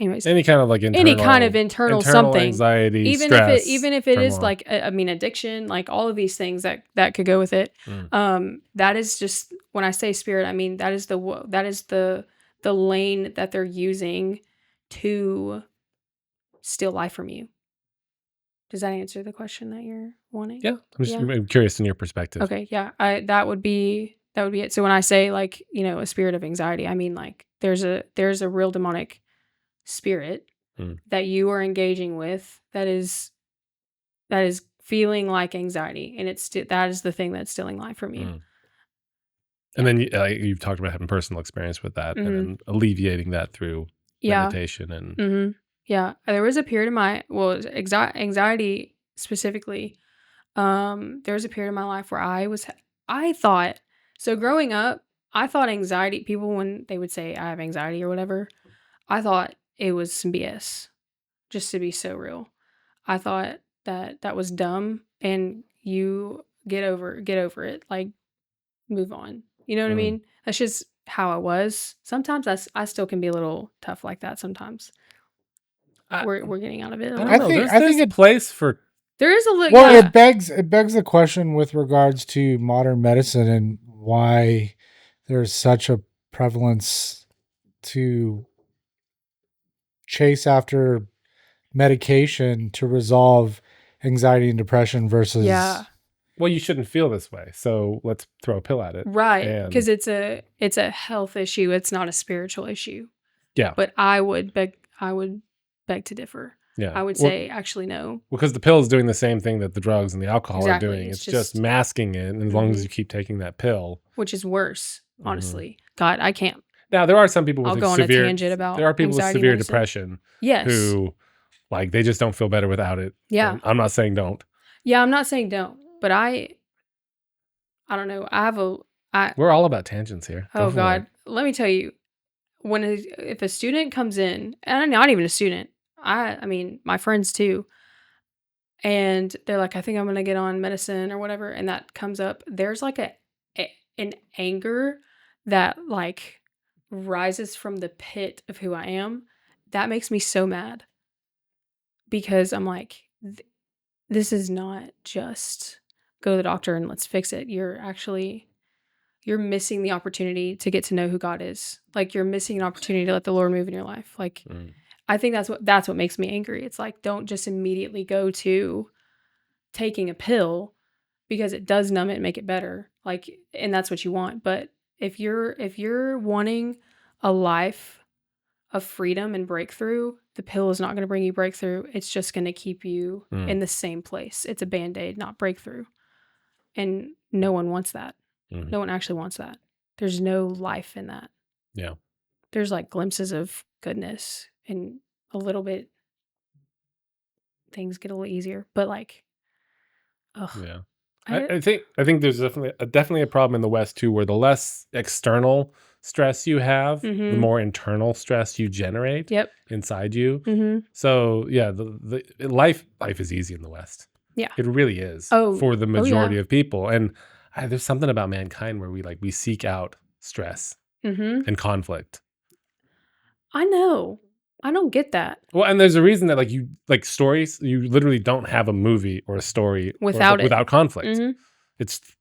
Anyways, any kind of internal something, anxiety, even stress, even if it is like, I mean, addiction, like all of these things that could go with it. That is just, when I say spirit, I mean that is the lane that they're using to steal life from you. Does that answer the question that you're wanting? Yeah, I'm curious in your perspective. Okay, yeah, that would be it. So when I say, like, you know, a spirit of anxiety, I mean, like, there's a real demonic spirit that you are engaging with that is feeling like anxiety, and that is the thing that's stealing life from you. And then you've talked about having personal experience with that and then alleviating that through meditation and yeah. There was a period of anxiety specifically. There was a period of my life where I thought, so growing up, I thought anxiety, people, when they would say I have anxiety or whatever, I thought it was some BS, just to be so real. I thought that was dumb, and you get over it, like, move on. You know what I mean? That's just how I was. Sometimes I still can be a little tough like that sometimes. We're getting out of it. I think a place for... There is a little... Well, yeah. It begs the question with regards to modern medicine and why there's such a prevalence to chase after medication to resolve anxiety and depression versus... Yeah. Well, you shouldn't feel this way, so let's throw a pill at it. Right, because it's a health issue. It's not a spiritual issue. Yeah. But I would beg to differ. Yeah. I would say, actually, no. Because the pill is doing the same thing that the drugs and the alcohol Exactly. are doing. It's just masking it, and as long as you keep taking that pill. Which is worse, honestly. God, I can't. Now, there are some people with go on a tangent about there are people with severe medicine. depression. Yes. Who, like, they just don't feel better without it. Yeah. And I'm not saying don't. Yeah, I'm not saying don't. But I don't know. We're all about tangents here. Oh, God. Let me tell you, if a student comes in, and not even a student, I mean, my friends too, and they're like, I think I'm going to get on medicine or whatever, and that comes up, there's like an anger that, like, rises from the pit of who I am. That makes me so mad, because I'm like, this is not just go to the doctor and let's fix it. You're missing the opportunity to get to know who God is. Like, you're missing an opportunity to let the Lord move in your life. Like, I think that's what makes me angry. It's like, don't just immediately go to taking a pill, because it does numb it and make it better. Like, and that's what you want. But if you're wanting a life of freedom and breakthrough, the pill is not going to bring you breakthrough. It's just going to keep you in the same place. It's a Band-Aid, not breakthrough. And no one wants that. Mhm. No one actually wants that. There's no life in that. Yeah. There's like glimpses of goodness and a little bit things get a little easier, but like, ugh, Yeah. I I think there's definitely a problem in the West too, where the less external stress you have, the mm-hmm. more internal stress you generate Yep. inside you. Mm-hmm. So yeah, the life is easy in the West. Yeah. It really is Oh. for the Oh majority yeah. of people. And there's something about mankind where we seek out stress Mm-hmm. and conflict. I know. I don't get that Well, and there's a reason that you like stories, you literally don't have a movie or a story without it. without conflict. Mm-hmm.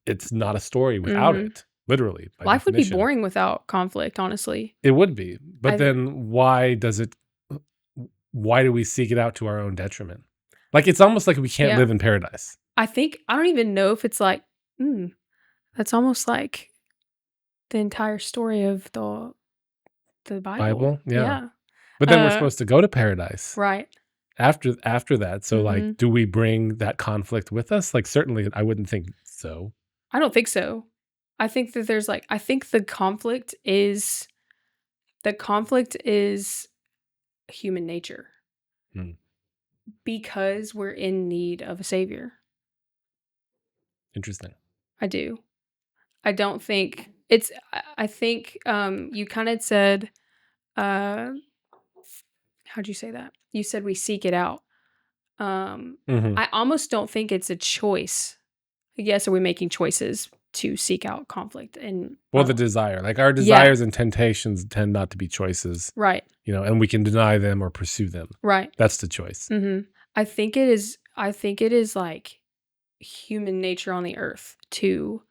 It's not a story without Mm-hmm. it, literally, by Life would be definition. boring without conflict, honestly. It would be. But I then why do we seek it out to our own detriment? Like, it's almost like we can't Yeah. live in paradise. I think I don't even know if it's like, that's almost like the entire story of the Bible. Yeah. Yeah. But then we're supposed to go to paradise Right. after that. So, Mhm. do we bring that conflict with us? Like, certainly, I wouldn't think so. I don't think so. I think that there's like I think the conflict is human nature. Hmm. Because we're in need of a savior. Interesting. I do. I don't think it's I think you kind of said how'd you say that? You said we seek it out. Mhm. I almost don't think it's a choice. Yes, are we making choices to seek out conflict and Well, the desire. Like, our desires and temptations tend not to be choices, right. and we can deny them or pursue them. Right. That's the choice. Mm-hmm. I think it is like human nature on the earth to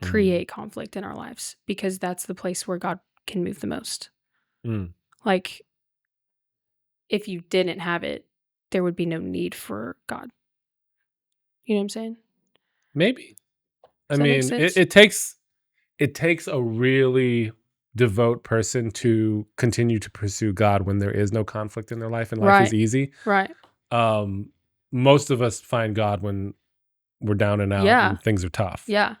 create conflict in our lives because that's the place where God can move the most. Mm. Like, if you didn't have it, there would be no need for God. You know what I'm saying? Maybe. I Does that make mean, sense? it takes a really devout person to continue to pursue God when there is no conflict in their life and life is Right. easy. Right. Most of us find God when we're down and out Yeah. and things are tough. Yeah.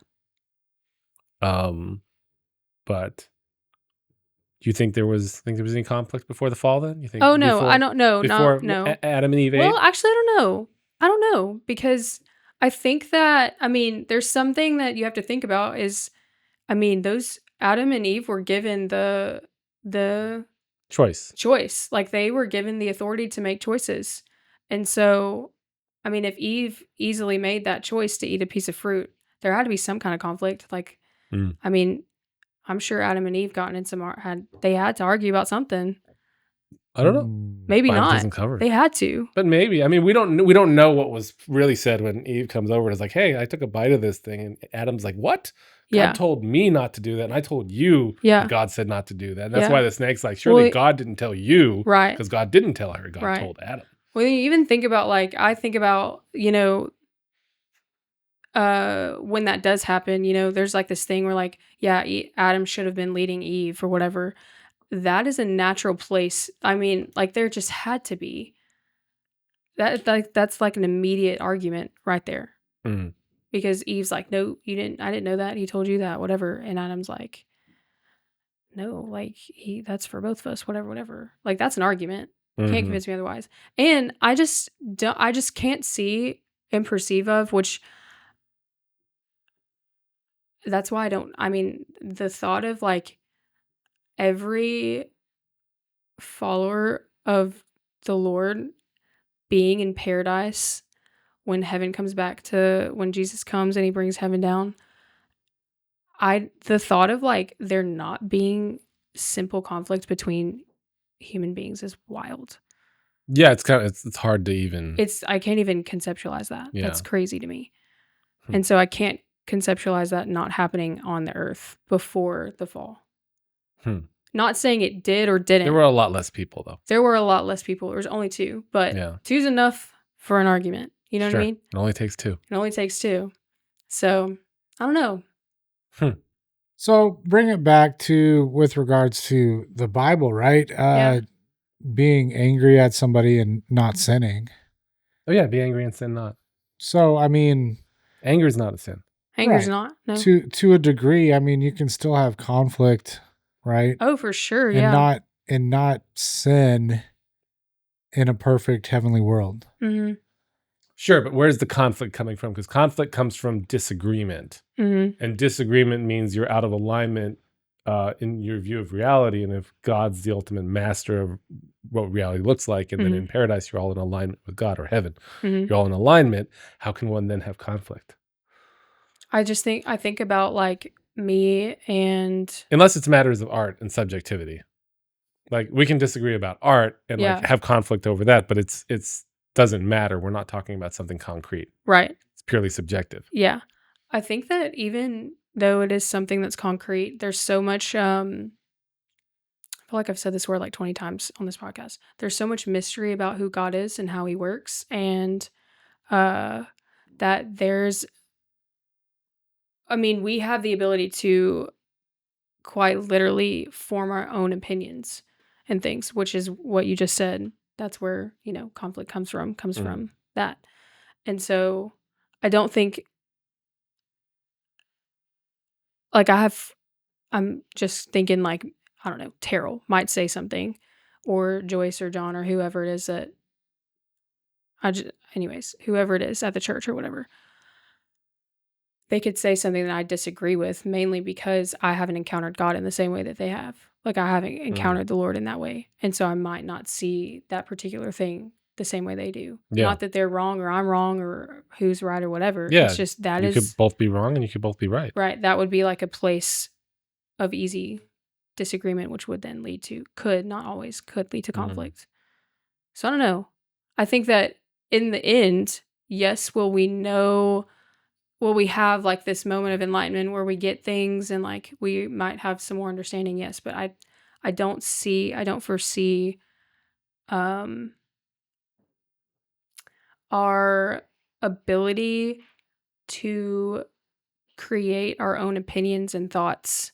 But do you think there was any conflict before the fall then? You think Oh no, I don't know. before No. Adam and Eve ate? Well, actually, I don't know. I don't know because I think that there's something that you have to think about is those Adam and Eve were given the choice. Like they were given the authority to make choices. And so, if Eve easily made that choice to eat a piece of fruit, there had to be some kind of conflict. Like, I'm sure Adam and Eve gotten in they had to argue about something. I don't know. Maybe Bible not. doesn't cover it. They had to. But maybe. I mean, we don't know what was really said when Eve comes over and is like, "Hey, I took a bite of this thing." And Adam's like, "What? God told me not to do that, and I told you that God said not to do that." And that's why the snake's like, "Surely God didn't tell you." Right. Because God didn't tell her. God told Adam. Well, you even think about I think about, when that does happen, there's like this thing where Adam should have been leading Eve or whatever. That is a natural place. There just had to be. That's like an immediate argument right there. Mm. Because Eve's like, no, you didn't. I didn't know that. He told you that, whatever. And Adam's like, no, that's for both of us, whatever. Like that's an argument. Mm-hmm. Can't convince me otherwise. And I just can't see and perceive of which. That's why the thought of every follower of the Lord being in paradise when heaven comes back when Jesus comes and he brings heaven down. The thought of there not being simple conflict between human beings is wild. Yeah, it's hard to even. I can't even conceptualize that. Yeah. That's crazy to me. And so I can't conceptualize that not happening on the earth before the fall. Not saying it did or didn't. There were a lot less people, though. There were a lot less people. There was only 2, but 2's enough for an argument. You know what I mean? It only takes 2. It only takes 2. So, I don't know. So, bring it back to with regards to the Bible, right? Being angry at somebody and not sinning. Oh, yeah, be angry and sin not. So, Anger is not a sin. Anger's Right. not. No. To a degree, I mean, you can still have conflict, right? Oh, for sure. And Yeah. not sin in a perfect heavenly world. Mm-hmm. Sure, but where's the conflict coming from? Because conflict comes from disagreement. Mm-hmm. And disagreement means you're out of alignment in your view of reality. And if God's the ultimate master of what reality looks like, and then Mm-hmm. in paradise, you're all in alignment with God, or heaven, Mm-hmm. you're all in alignment, how can one then have conflict? I think about like me and Unless it's matters of art and subjectivity. Like, we can disagree about art and like yeah, have conflict over that, but it's doesn't matter. We're not talking about something concrete. right. It's purely subjective. Yeah. I think that even though it is something that's concrete, there's so much I feel like I've said this word like 20 times on this podcast. There's so much mystery about who God is and how he works, and uh that there's I mean, we have the ability to quite literally form our own opinions and things, which is what you just said. That's where, conflict comes Mhm. from that. And so I don't think like I'm just thinking like, I don't know, Terrell might say something or Joyce or John or whoever it is that anyways, whoever it is at the church or whatever. They could say something that I disagree with, mainly because I haven't encountered God in the same way that they have. Like, I haven't encountered the Lord in that way. And so I might not see that particular thing the same way they do. Yeah. Not that they're wrong or I'm wrong or who's right or whatever. Yeah. It's just that you is could both be wrong and you could both be right. right. That would be like a place of easy disagreement, which would then not always, could lead to conflict. So I don't know. I think that in the end, yes, will we have like this moment of enlightenment where we get things and like we might have some more understanding, yes, but I don't foresee our ability to create our own opinions and thoughts.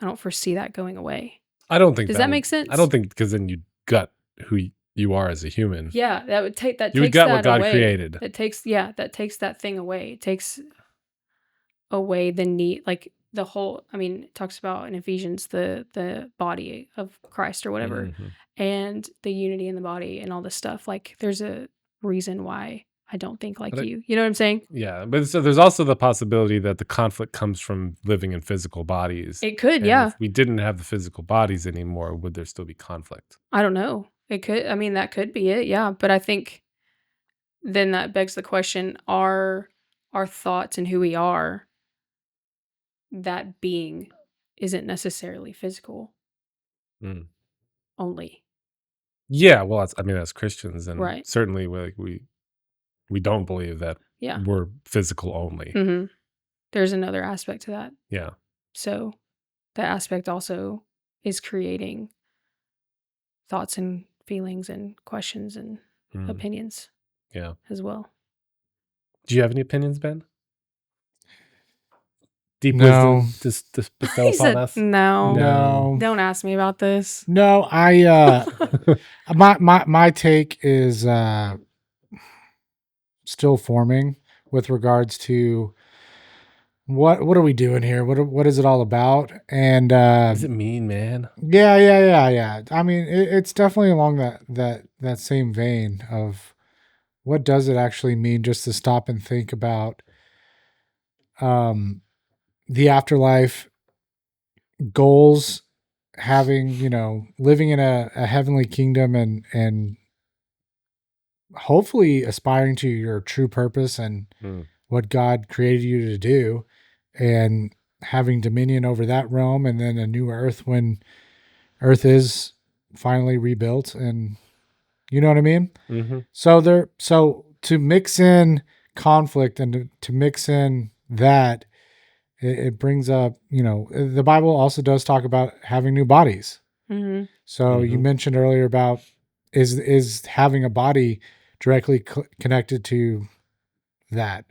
I don't foresee that going away. I don't think Does that make sense? I don't think, because then you gut who you are as a human. Yeah, that would take that You would takes gut that what God away. created. That takes that thing away. It takes away the need, like the whole. I mean, it talks about in Ephesians the body of Christ or whatever, and the unity in the body and all this stuff. Like, there's a reason why I don't think like you. You know what I'm saying? Yeah, but so there's also the possibility that the conflict comes from living in physical bodies. It could, And yeah. if we didn't have the physical bodies anymore, would there still be conflict? I don't know. It could. I mean, that could be it. Yeah, but I think then that begs the question: are our thoughts and who we are, that being, isn't necessarily physical only. Yeah, well, as Christians, and Right. certainly we don't believe that Yeah. we're physical only. Mm-hmm. There's another aspect to that. Yeah. So that aspect also is creating thoughts and feelings and questions and opinions. Yeah. As well. Do you have any opinions, Ben? Deep No. wisdom to bestow upon us? No. Don't ask me about this. No, my take is still forming with regards to what are we doing here? What is it all about? And does it mean, man? Yeah. I mean, it's definitely along that same vein of what does it actually mean, just to stop and think about the afterlife, goals, having, living in a heavenly kingdom, and hopefully aspiring to your true purpose and what God created you to do, and having dominion over that realm, and then a new earth when earth is finally rebuilt, and you know what I mean? Mm-hmm. So to mix in conflict and to mix in that, it brings up, the Bible also does talk about having new bodies. Mm-hmm. So you mentioned earlier about is having a body directly connected to that.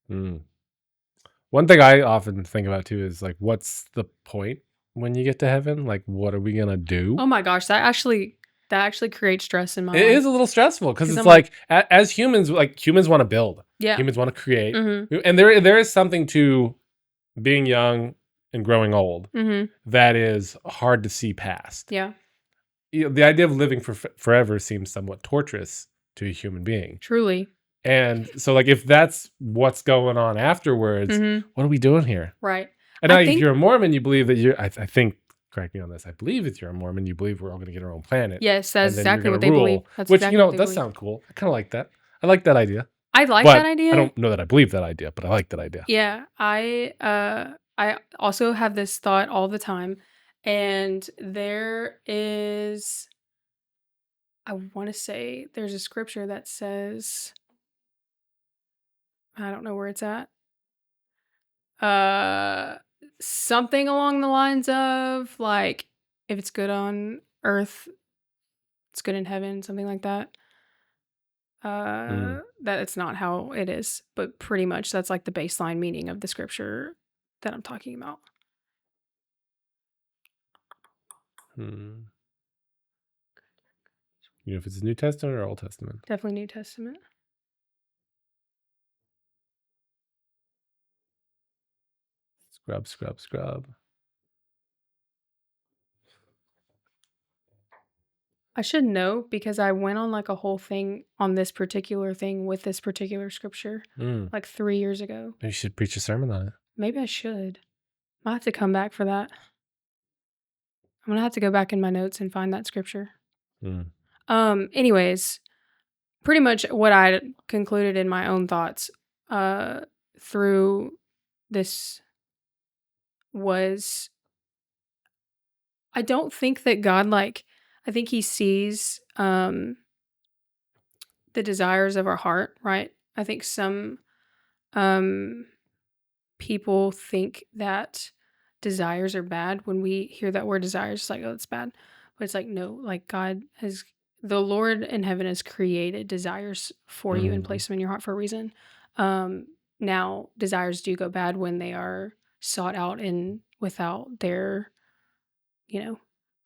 One thing I often think about too is like, what's the point when you get to heaven? Like, what are we gonna do? Oh my gosh, that actually That actually creates stress in my It life. is a little stressful because 'Cause it's I'm like as humans, humans want to build. Yeah. Humans want to create. Mhm. And there is something to being young and growing old Mhm. that is hard to see past. Yeah. The idea of living forever seems somewhat torturous to a human being. Truly. And so, like, if that's what's going on afterwards, Mhm. what are we doing here? Right. And I now, if think you're a Mormon, you believe that I think, correct me on this, I believe if you're a Mormon, you believe we're all going to get our own planet. Yes, And that's then you're exactly going what to they believe. rule, That's which, exactly what they does believe. sound cool. I kind of like that. I like that idea. I like But that I idea. don't know that I believe that idea, but I like that idea. Yeah, I also have this thought all the time, and there is, I want to say, there's a scripture that says, I don't know where it's at. Uh, Something along the lines of like, if it's good on earth, it's good in heaven, something like that. That it's not how it is, but pretty much that's like the baseline meaning of the scripture that I'm talking about. Hmm. You know if it's New Testament or Old Testament? Definitely New Testament. Scrub, scrub, scrub. I should know because I went on like a whole thing on this particular thing with this particular scripture like 3 years ago. Maybe you should preach a sermon on it. Maybe I should. Might have to come back for that. I'm gonna have to go back in my notes and find that scripture. Anyways, pretty much what I concluded in my own thoughts through this was, I don't think that God, like, I think he sees the desires of our heart, right? I think some people think that desires are bad. When we hear that word desires, it's like, oh, it's bad. But it's like, no, like the Lord in heaven has created desires for you and placed them in your heart for a reason. Now, desires do go bad when they are sought out and without their, I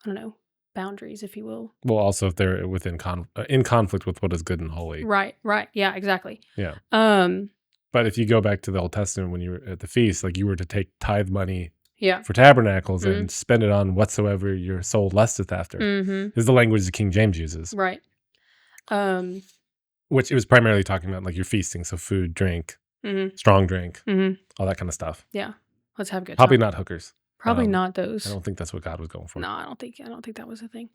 don't know, boundaries, if you will. Well, also if they're in conflict with what is good and holy. Right. Yeah, exactly. Yeah. But if you go back to the Old Testament when you were at the feast, like you were to take tithe money for tabernacles and spend it on whatsoever your soul lusteth after. Is the language that King James uses. Right. Which it was primarily talking about like your feasting, so food, drink, strong drink, all that kind of stuff. Yeah. Let's have a good Probably time. not hookers. Probably not those. I don't think that's what God was going for. No, I don't think that was a thing.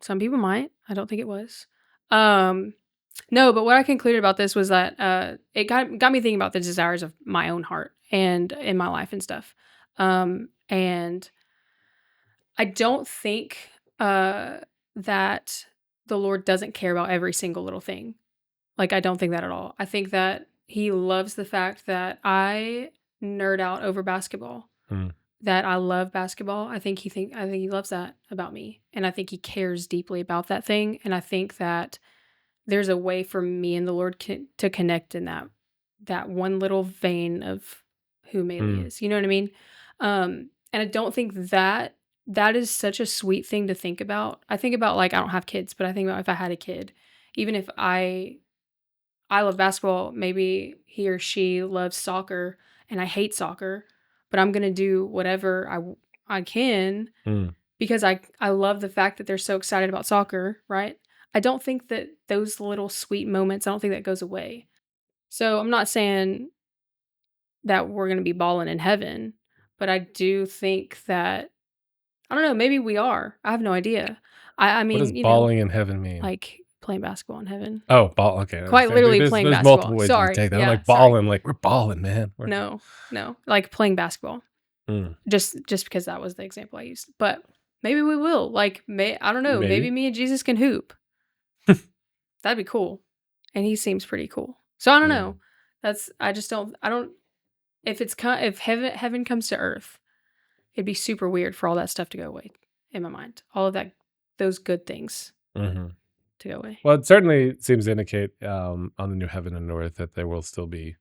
Some people might. I don't think it was. No, but what I concluded about this was that it got me thinking about the desires of my own heart and in my life and stuff. And I don't think that the Lord doesn't care about every single little thing. Like, I don't think that at all. I think that he loves the fact that I nerd out over basketball. That I love basketball. I think he loves that about me. And I think he cares deeply about that thing. And I think that there's a way for me and the Lord to connect in that one little vein of who Maelee is. You know what I mean? And I don't think that is such a sweet thing to think about. I think about, like, I don't have kids, but I think about if I had a kid, even if I love basketball, maybe he or she loves soccer and I hate soccer, but I'm going to do whatever I can because I love the fact that they're so excited about soccer, right? I don't think that those little sweet moments, I don't think that goes away. So I'm not saying that we're going to be balling in heaven, but I do think that, I don't know, maybe we are. I have no idea. I mean, what does balling in heaven mean? Like playing basketball in heaven. Oh, ball. Okay. Quite literally playing there's basketball. multiple ways Sorry. you can take that. Yeah, I'm like balling, like we're balling, man. No, like playing basketball. Just because that was the example I used. But maybe we will. Like, I don't know. Maybe me and Jesus can hoop. That'd be cool. And he seems pretty cool. So I don't know. If heaven comes to earth, it'd be super weird for all that stuff to go away in my mind. All of that, those good things to go away. Well, it certainly seems to indicate on the new heaven and earth that there will still be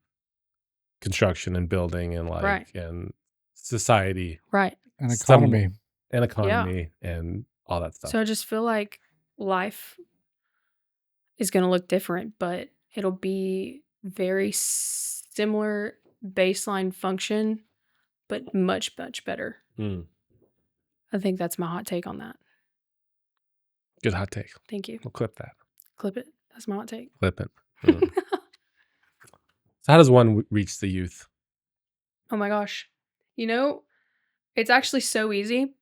construction and building and and society. Right. And economy. And economy and all that So stuff. I just feel like life is going to look different, but it'll be very similar baseline function, but much, much better. Mm. I think that's my hot take on that. Good hot take. Thank you. We'll clip that. Clip it. That's my hot take. Clip it. Mm. So how does one reach the youth? Oh my gosh. You know, it's actually so easy.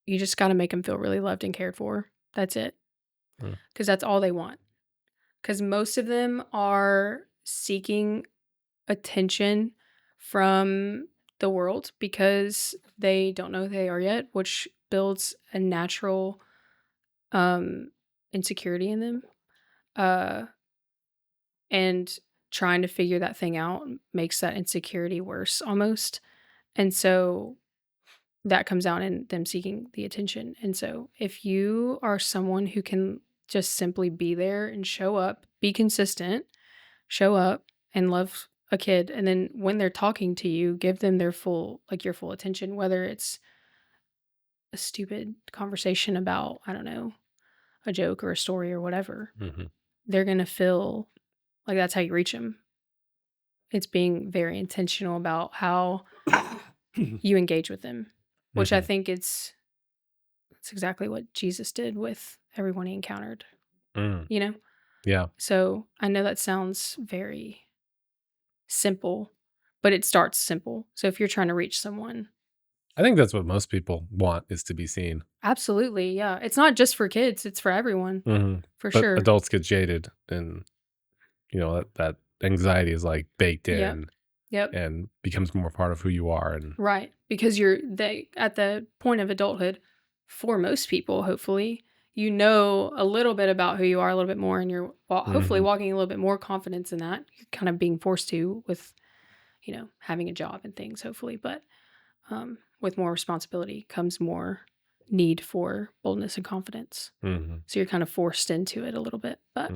You just got to make them feel really loved and cared for. That's it. Mm. Because that's all they want. Because most of them are seeking attention from the world because they don't know who they are yet, which builds a natural insecurity in them. And trying to figure that thing out makes that insecurity worse almost. And so that comes out in them seeking the attention. And so if you are someone who can just simply be there and show up, be consistent, show up and love a kid, and then when they're talking to you, give them their full, like your full attention, whether it's a stupid conversation about, I don't know, a joke or a story or whatever, they're going to feel like that's how you reach them. It's being very intentional about how you engage with them, which I think it's exactly what Jesus did with everyone he encountered, you know? Yeah. So I know that sounds very simple, but it starts simple. So if you're trying to reach someone, I think that's what most people want, is to be seen. absolutely, yeah. It's not just for kids, it's for everyone, for But sure. adults get jaded, and that anxiety is like baked Yep. in Yep. and becomes more part of who you are. And Right. Because at the point of adulthood, for most people, hopefully, you know a little bit about who you are a little bit more, and you're hopefully walking a little bit more confidence in that. You're kind of being forced to with, having a job and things, hopefully. But with more responsibility comes more need for boldness and confidence. So you're kind of forced into it a little bit. But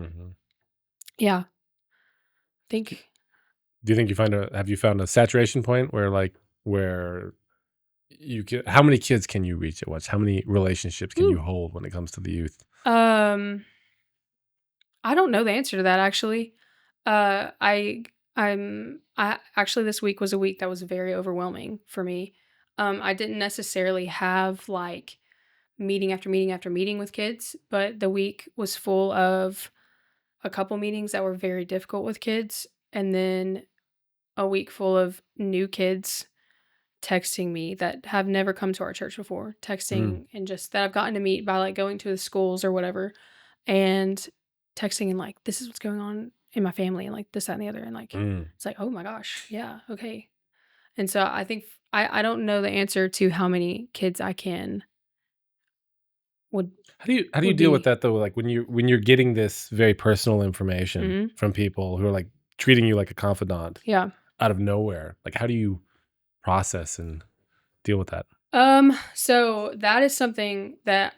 yeah, I think. Do you think have you found a saturation point where how many kids can you reach at once? How many relationships can you hold when it comes to the youth? I don't know the answer to that, actually. I actually, this week was a week that was very overwhelming for me. I didn't necessarily have like meeting after meeting after meeting with kids, but the week was full of a couple meetings that were very difficult with kids, and then a week full of new kids texting me that have never come to our church before, texting and just that I've gotten to meet by like going to the schools or whatever, and texting and like, this is what's going on in my family and like this, that, and the other. And like, it's like, oh my gosh, yeah, okay. And so I think I don't know the answer to how many kids I can would How do you would deal with be. that though? Like when you're getting this very personal information from people who are like treating you like a confidant Yeah. out of nowhere, like how do you process and deal with that? So that is something that,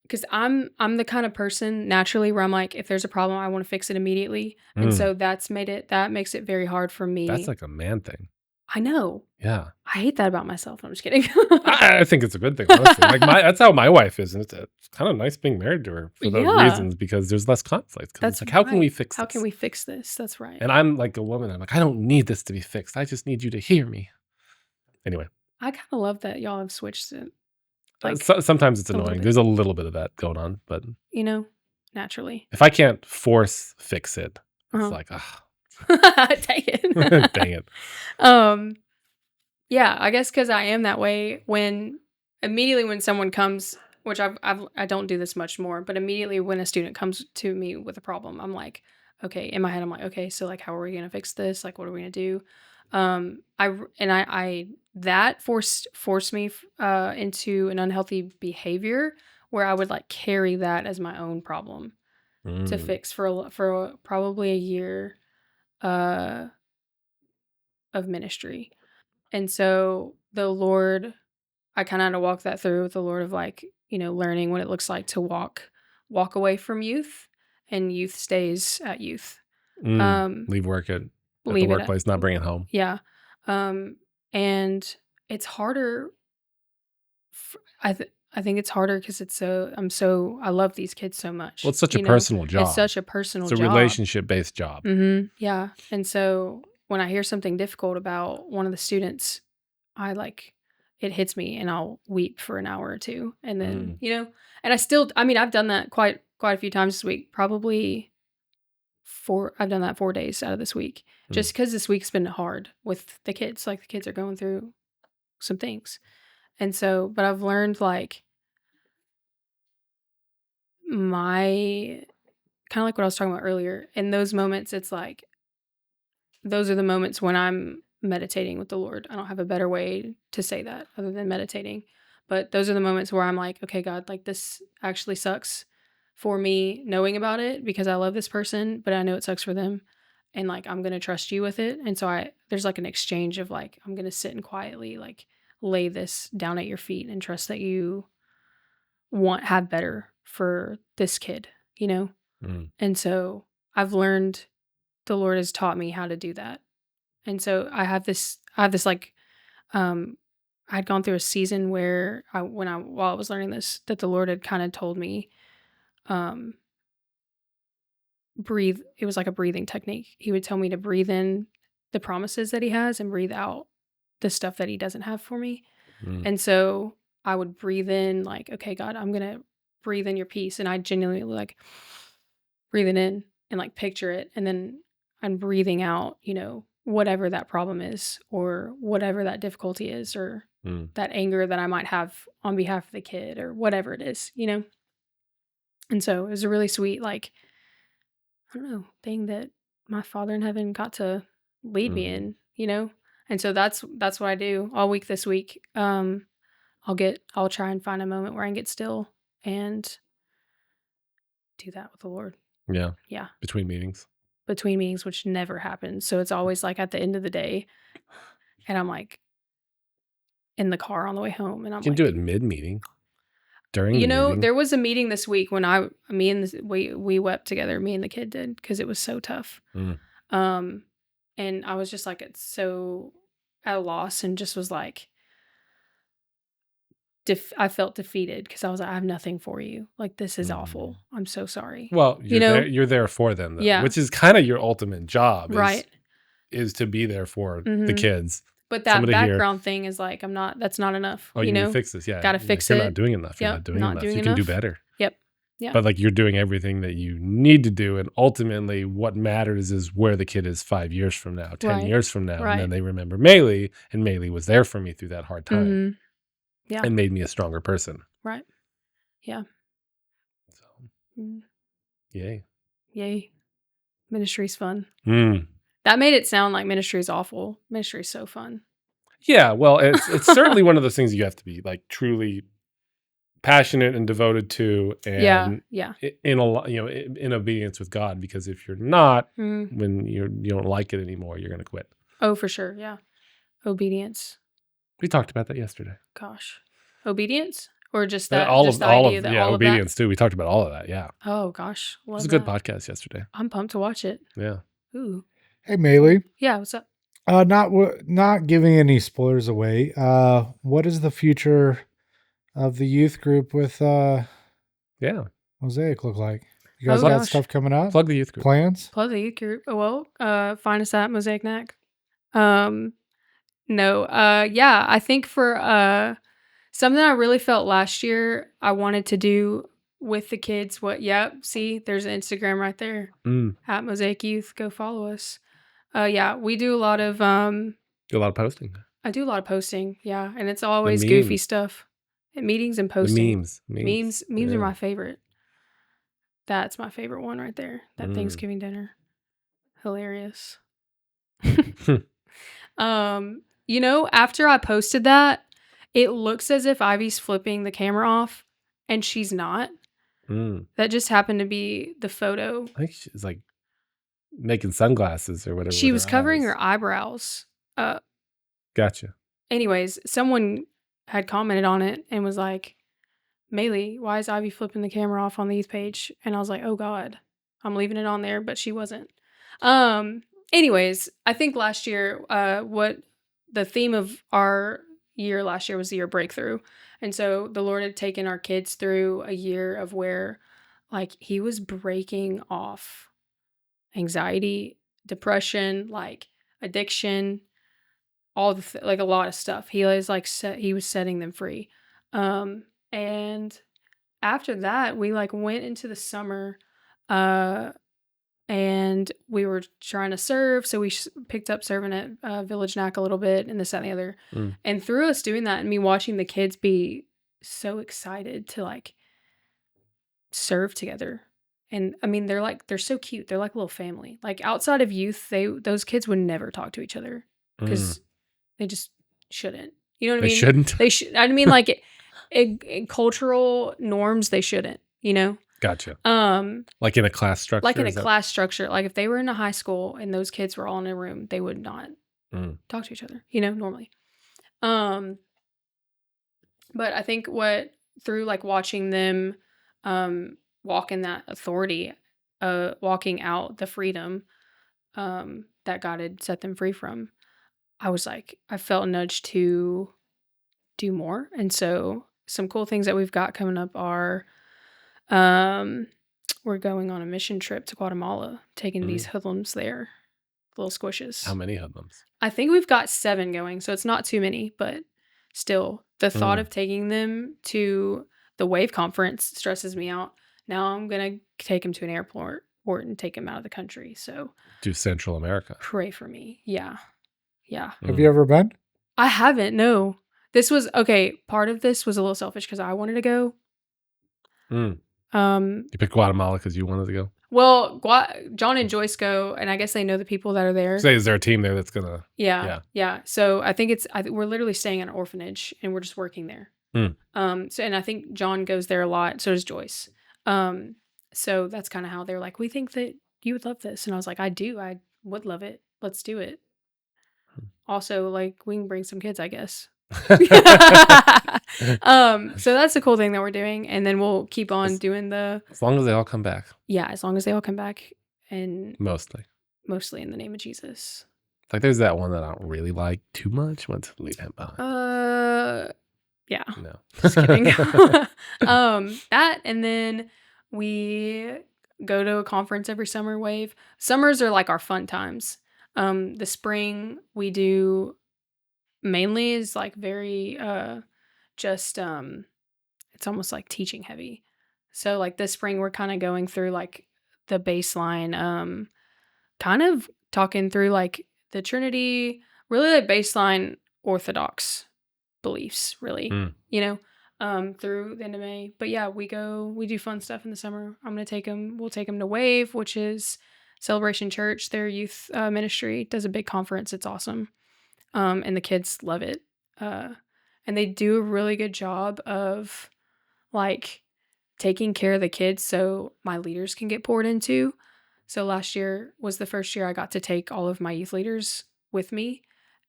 because I'm the kind of person naturally where I'm like, if there's a problem, I want to fix it immediately. And so that makes it very hard for That's me. like a man thing. I know. Yeah. I hate that about myself. I'm just kidding. I think it's a good thing, honestly. Like that's how my wife is, and it's kind of nice being married to her for those Yeah. reasons, because there's less conflict. Because That's it's like, how can we right. fix How this? can we fix this? That's right. And I'm like a woman. I'm like, I don't need this to be fixed. I just need you to hear me. Anyway, I kind of love that y'all have switched it, like sometimes it's a little annoying. bit, There's a little bit of that going on, but naturally. if I can't force fix it, it's Uh-huh. like, ah, Dang it. dang it. Yeah, I guess because I am that way when immediately when someone comes, which I don't do this much more, but immediately when a student comes to me with a problem, I'm like, okay, in my head, I'm like, okay, so like, how are we gonna fix this? Like, what are we gonna do? I that forced me into an unhealthy behavior where I would like carry that as my own problem to fix for probably a year of ministry. And so the Lord, I kind of had to walk that through with the Lord of like, learning what it looks like to walk away from youth, and youth stays at youth. Leave work at the Leave it at, workplace, not bring it home. yeah. And it's harder I think it's harder because I love these kids so much. Well, it's such a You know, personal it's job. such a personal It's a job. relationship-based job. Yeah, and so when I hear something difficult about one of the students, it hits me, and I'll weep for an hour or two, and then and I've done that quite a few times this week. Probably I've done that 4 days out of this week, just because this week's been hard with the kids. Like the kids are going through some things. And so, but I've learned my kind of like what I was talking about earlier. In those moments, it's like those are the moments when I'm meditating with the Lord. I don't have a better way to say that other than meditating. But those are the moments where I'm like, okay, God, like this actually sucks for me knowing about it because I love this person, but I know it sucks for them. And like, I'm going to trust you with it. And so there's like an exchange of like, I'm going to sit and quietly like lay this down at your feet and trust that you have better for this kid, you know? And so I've learned the Lord has taught me how to do that. And so I have this like, I'd gone through a season where while I was learning this, that the Lord had kind of told me, breathe. It was like a breathing technique. He would tell me to breathe in the promises that he has and breathe out the stuff that he doesn't have for me. And so I would breathe in like, okay, God, I'm going to breathe in your peace. And I genuinely like breathing in and like picture it. And then I'm breathing out, whatever that problem is or whatever that difficulty is or that anger that I might have on behalf of the kid or whatever it is, And so it was a really sweet, like, I don't know, thing that my Father in heaven got to lead me in, And so that's what I do all week this week. I'll try and find a moment where I can get still and do that with the Lord. Yeah. Yeah. Between meetings, Which never happens. So it's always like at the end of the day and I'm like in the car on the way home and I'm you can do it mid-meeting. During the meeting. There was a meeting this week when we wept together, me and the kid did, because it was so tough. And I was just like, it's so at a loss and just was like, I felt defeated because I was like, I have nothing for you. Like, this is awful. I'm so sorry. Well, you're there for them, though, which is kind of your ultimate job, right? Is to be there for the kids. But that background thing is like, that's not enough. Oh, you need to fix this. Yeah. Gotta fix it. it. You're not doing enough. You're not doing enough. You can do better. Yep. Yeah. But like you're doing everything that you need to do. And ultimately what matters is where the kid is 5 years from now, 10 years from now. And then they remember Maelee, and Maelee was there for me through that hard time. Yeah. And made me a stronger person. Right. Yeah. So, yay. Yay. Ministry's fun. That made it sound like ministry is awful. Ministry is so fun. Yeah, well, it's certainly one of those things you have to be like truly passionate and devoted to, and in obedience with God. Because if you're not, when you don't like it anymore, you're going to quit. Oh, for sure, yeah. Obedience. We talked about that yesterday. Gosh, obedience or just that? Obedience too. We talked about all of that. Yeah. Oh gosh, it was a good podcast yesterday. I'm pumped to watch it. Yeah. Ooh. Hey, Maelee. Yeah, what's up? Not giving any spoilers away. What is the future of the youth group with Mosaic look like? You guys got stuff coming up? Plug the youth group. Plans? Plug the youth group. Well, find us at Mosaic NAC. No. I think for something I really felt last year I wanted to do with the kids. See, there's an Instagram right there. At Mosaic Youth. Go follow us. We do a lot of do a lot of posting. I do a lot of posting, yeah, and it's always goofy stuff. At meetings and posting. Memes are my favorite. That's my favorite one right there. That Thanksgiving dinner. Hilarious. After I posted that, it looks as if Ivy's flipping the camera off, and she's not. That just happened to be the photo. I think she's like making sunglasses or whatever. She was covering her eyebrows. Gotcha. Anyways, someone had commented on it and was like, Maelee, why is Ivy flipping the camera off on the youth page? And I was like, oh God, I'm leaving it on there, but she wasn't. Anyways, I think last year, what the theme of our year last year was the year of breakthrough. And so the Lord had taken our kids through a year of where like he was breaking off anxiety, depression, like addiction, all the like a lot of stuff. He was like he was setting them free. And after that, we like went into the summer and we were trying to serve. So we picked up serving at Village Knack a little bit and this, that, and the other. And through us doing that and me watching the kids be so excited to like serve together. And I mean, they're so cute. They're like a little family. Like outside of youth, those kids would never talk to each other because they just shouldn't. You know what I They mean? shouldn't? They should. I mean, like cultural norms, they shouldn't. You know? Gotcha. Like in a class structure? Like in a class structure. Like if they were in a high school and those kids were all in a room, they would not talk to each other, you know, normally. But I think through like watching them walk in that authority, walking out the freedom that God had set them free from, I was like, I felt nudged to do more. And so some cool things that we've got coming up are we're going on a mission trip to Guatemala, taking these hoodlums there, little squishes. How many hoodlums? I think we've got 7 going, so it's not too many, but still, the thought of taking them to the Wave Conference stresses me out. Now I'm going to take them to an airport and take them out of the country, so. To Central America. Pray for me. Yeah. Yeah. Have you ever been? I haven't, no. Part of this was a little selfish because I wanted to go. You picked Guatemala because you wanted to go? Well, John and Joyce go, and I guess they know the people that are there. Say, is there a team there that's gonna? Yeah. So I think we're literally staying at an orphanage, and we're just working there. And I think John goes there a lot. So does Joyce. So that's kind of how they're like, we think that you would love this, and I was like, I do. I would love it. Let's do it. Also, like we can bring some kids, I guess. So that's the cool thing that we're doing, and then we'll keep on doing as long as they all come back. Yeah, as long as they all come back, and mostly in the name of Jesus. Like there's that one that I don't really like too much. Let's leave him behind. Yeah. No. Just kidding. That, and then we go to a conference every summer. Wave summers are like our fun times. The spring we do mainly is like very it's almost like teaching heavy. So like this spring we're kind of going through like the baseline, kind of talking through like the Trinity, really like baseline Orthodox beliefs, really, you know, through the end of May. But yeah, we do fun stuff in the summer. We'll take them to Wave, which is Celebration Church. Their youth ministry does a big conference. It's awesome. And the kids love it. And they do a really good job of like taking care of the kids so my leaders can get poured into. So last year was the first year I got to take all of my youth leaders with me.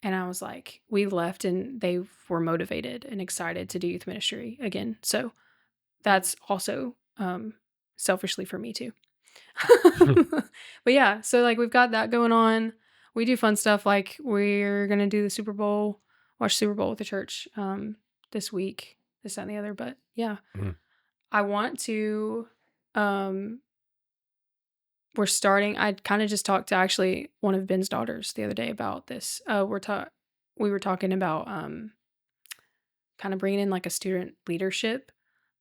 And I was like, we left and they were motivated and excited to do youth ministry again. So that's also selfishly for me too. But yeah, so like we've got that going on. We do fun stuff like we're going to do the Super Bowl, watch Super Bowl with the church this week, this, that, and the other. But yeah, I want to, we're starting, I kind of just talked to actually one of Ben's daughters the other day about this. We were talking about kind of bringing in like a student leadership,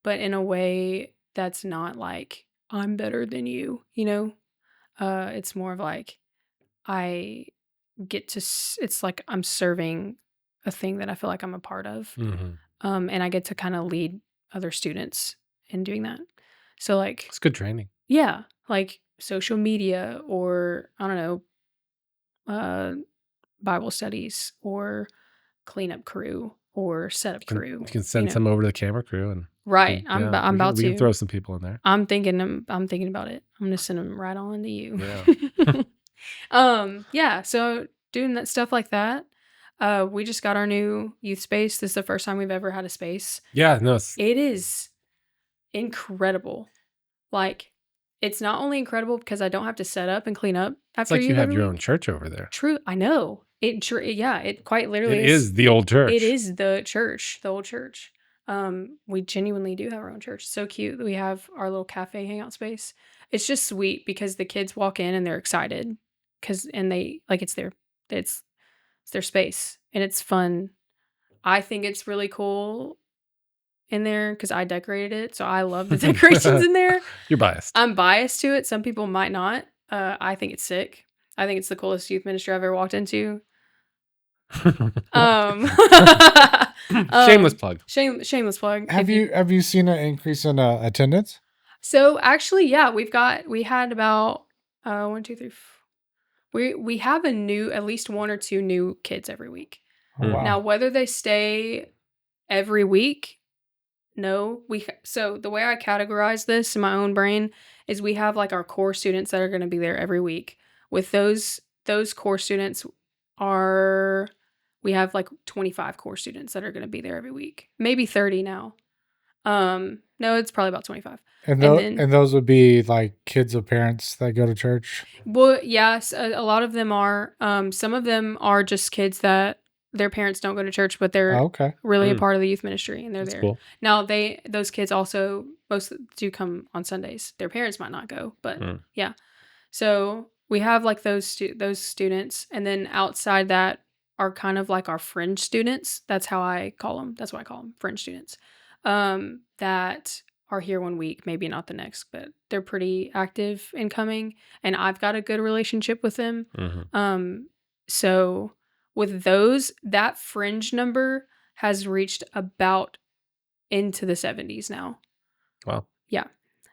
but in a way that's not like, I'm better than you, you know? It's more of like, I get to, it's like I'm serving a thing that I feel like I'm a part of. And I get to kind of lead other students in doing that. So like, it's good training. Yeah. Like social media or I don't know, Bible studies or cleanup crew or setup crew. You can send some over to the camera crew and right. I'm about to. We can throw some people in there. I'm thinking about it. I'm gonna send them right on to you. Yeah. Yeah. So doing that stuff like that. We just got our new youth space. This is the first time we've ever had a space. Yeah. No. It is incredible. Like, it's not only incredible because I don't have to set up and clean up after it's like you have your own church over there. True. I know. It quite It literally is. is the old It church. is the church, the old church. We genuinely do have our own church. So cute that we have our little cafe hangout space. It's just sweet because the kids walk in and they're excited and they like it's it's their space and it's fun. I think it's really cool in there because I decorated it, so I love the decorations in there. You're biased. I'm biased to it. Some people might not. I think it's sick. I think it's the coolest youth ministry I've ever walked into. Um, Shameless plug. Shameless plug. Have you seen an increase in attendance? So actually, yeah, we had about one, two, three. We have at least one or two new kids every week. Oh, wow. Now, whether they stay every week, no. So the way I categorize this in my own brain is we have like our core students that are going to be there every week. With those core students we have like 25 core students that are going to be there every week. Maybe 30 now. No, it's probably about 25. And those would be like kids of parents that go to church? Well, yes, a lot of them are. Some of them are just kids that their parents don't go to church, but they're okay. really a part of the youth ministry, and they're That's there. cool. Now, those kids also most do come on Sundays. Their parents might not go, but yeah. So we have like those students, and then outside that are kind of like our fringe students. That's how I call them. That's what I call them, fringe students. That are here one week, maybe not the next, but they're pretty active in coming, and I've got a good relationship with them. So with those, that fringe number has reached about into the 70s now. Wow. Yeah.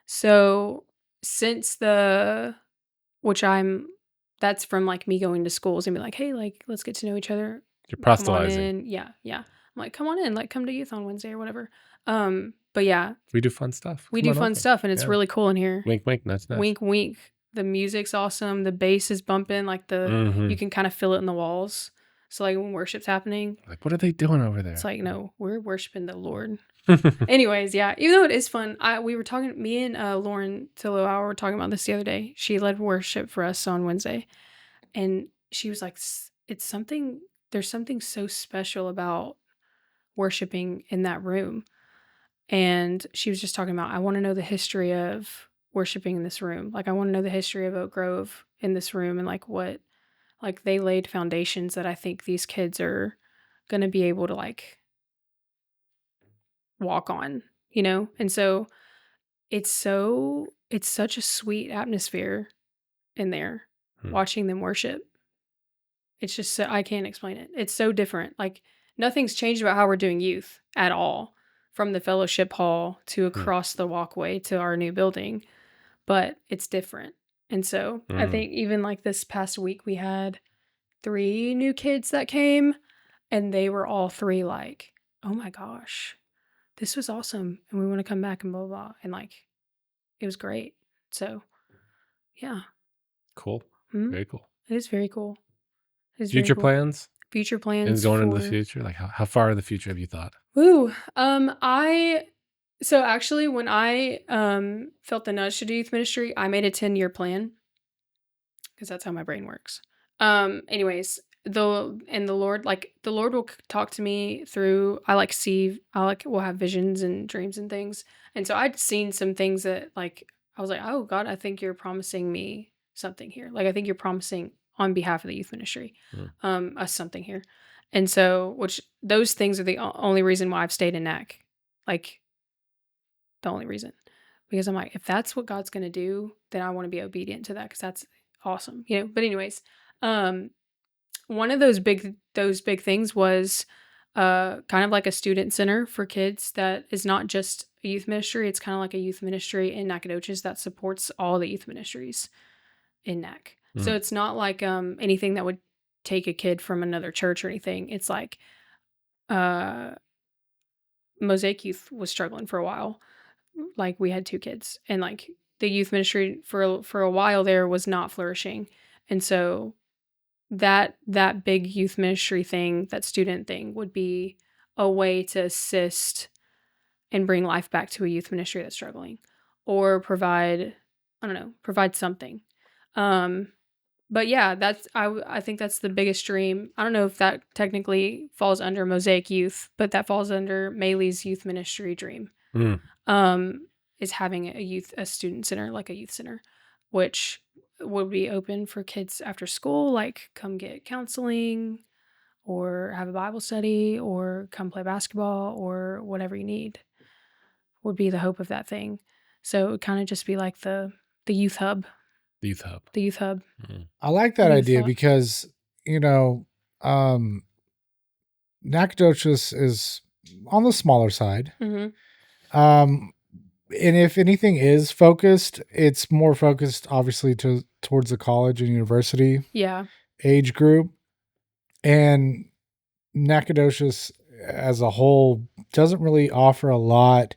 So since that's from like me going to schools and be like, hey, like, let's get to know each other. You're proselytizing. Yeah. I'm like, come on in, like, come to youth on Wednesday or whatever. But yeah, we do fun stuff. We do fun stuff, and it's really cool in here. Wink, wink, nudge, nudge. Wink, wink. The music's awesome. The bass is bumping. Like you can kind of feel it in the walls. So like when worship's happening, like what are they doing over there? It's like, no, we're worshiping the Lord. Anyways, yeah. Even though it is fun, we were talking. Me and Lauren Tillow were talking about this the other day. She led worship for us on Wednesday, and she was like, "It's something. There's something so special about worshiping in that room." And she was just talking about, I want to know the history of worshiping in this room. Like, I want to know the history of Oak Grove in this room and like what, like they laid foundations that I think these kids are going to be able to like walk on, you know? And so it's such a sweet atmosphere in there watching them worship. It's just so, I can't explain it. It's so different. Like nothing's changed about how we're doing youth at all. From the fellowship hall to across the walkway to our new building, but it's different. And so I think even like this past week, we had 3 new kids that came, and they were all 3 like, oh my gosh, this was awesome. And we want to come back and blah, blah, blah. And like, it was great. So yeah. Cool. Very cool. It is very cool. Future plans? Future plans. And going into the future? Like how far in the future have you thought? Ooh, so actually when I felt the nudge to do youth ministry, I made a 10-year plan because that's how my brain works. Anyways, the Lord will talk to me through, we'll have visions and dreams and things. And so I'd seen some things that like, I was like, oh God, I think you're promising me something here. Like, I think you're promising on behalf of the youth ministry, us something here. And so, which those things are the only reason why I've stayed in NAC. Like, the only reason. Because I'm like, if that's what God's going to do, then I want to be obedient to that because that's awesome. You know? But anyways, one of those big things was kind of like a student center for kids that is not just a youth ministry. It's kind of like a youth ministry in Nacogdoches that supports all the youth ministries in NAC. So it's not like anything that would take a kid from another church or anything. It's like Mosaic Youth was struggling for a while. Like we had 2 kids, and like the youth ministry for a while there was not flourishing. And so that big youth ministry thing, that student thing, would be a way to assist and bring life back to a youth ministry that's struggling, or provide something. But yeah, I think that's the biggest dream. I don't know if that technically falls under Mosaic Youth, but that falls under Maeelee's youth ministry dream. Mm. Is having a student center, like a youth center, which would be open for kids after school, like come get counseling or have a Bible study or come play basketball or whatever you need, would be the hope of that thing. So it would kind of just be like the youth hub. The youth hub. The youth hub. Mm. I like that idea because, Nacogdoches is on the smaller side. Mm-hmm. And if anything is focused, it's more focused, obviously, towards the college and university age group. And Nacogdoches as a whole doesn't really offer a lot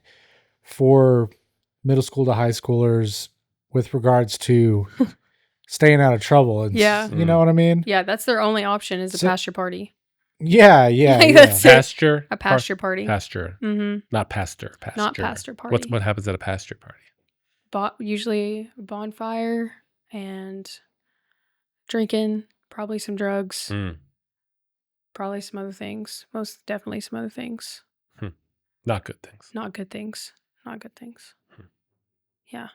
for middle school to high schoolers with regards to staying out of trouble. And you know what I mean? Yeah, that's their only option is a pasture party. Yeah. That's pasture. A pasture party. Pasture. Mm-hmm. Not pasture. Pasture. Not pasture party. What happens at a pasture party? Usually a bonfire and drinking, probably some drugs, probably some other things. Most definitely some other things. Not good things. Not good things. Not good things. Yeah.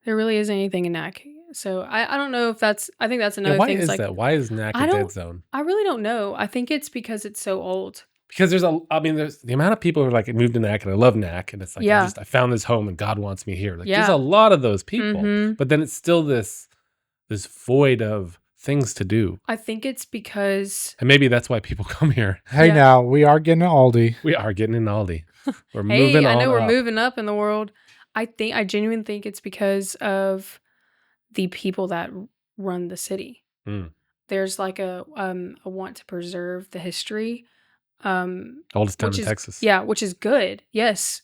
There really isn't anything in NAC. So I don't know if that's, I think that's another thing. Why is that? Why is NAC a dead zone? I really don't know. I think it's because it's so old. Because there's the amount of people who are like moved to NAC and I love NAC and it's like, I found this home and God wants me here. Like there's a lot of those people, but then it's still this void of things to do. I think it's because, and maybe that's why people come here. Hey, now we are getting an Aldi. We are getting an Aldi. We're moving on. I know we're moving up in the world. I genuinely think it's because of the people that run the city. There's like a want to preserve the history. Oldest town in Texas. Yeah, which is good. Yes,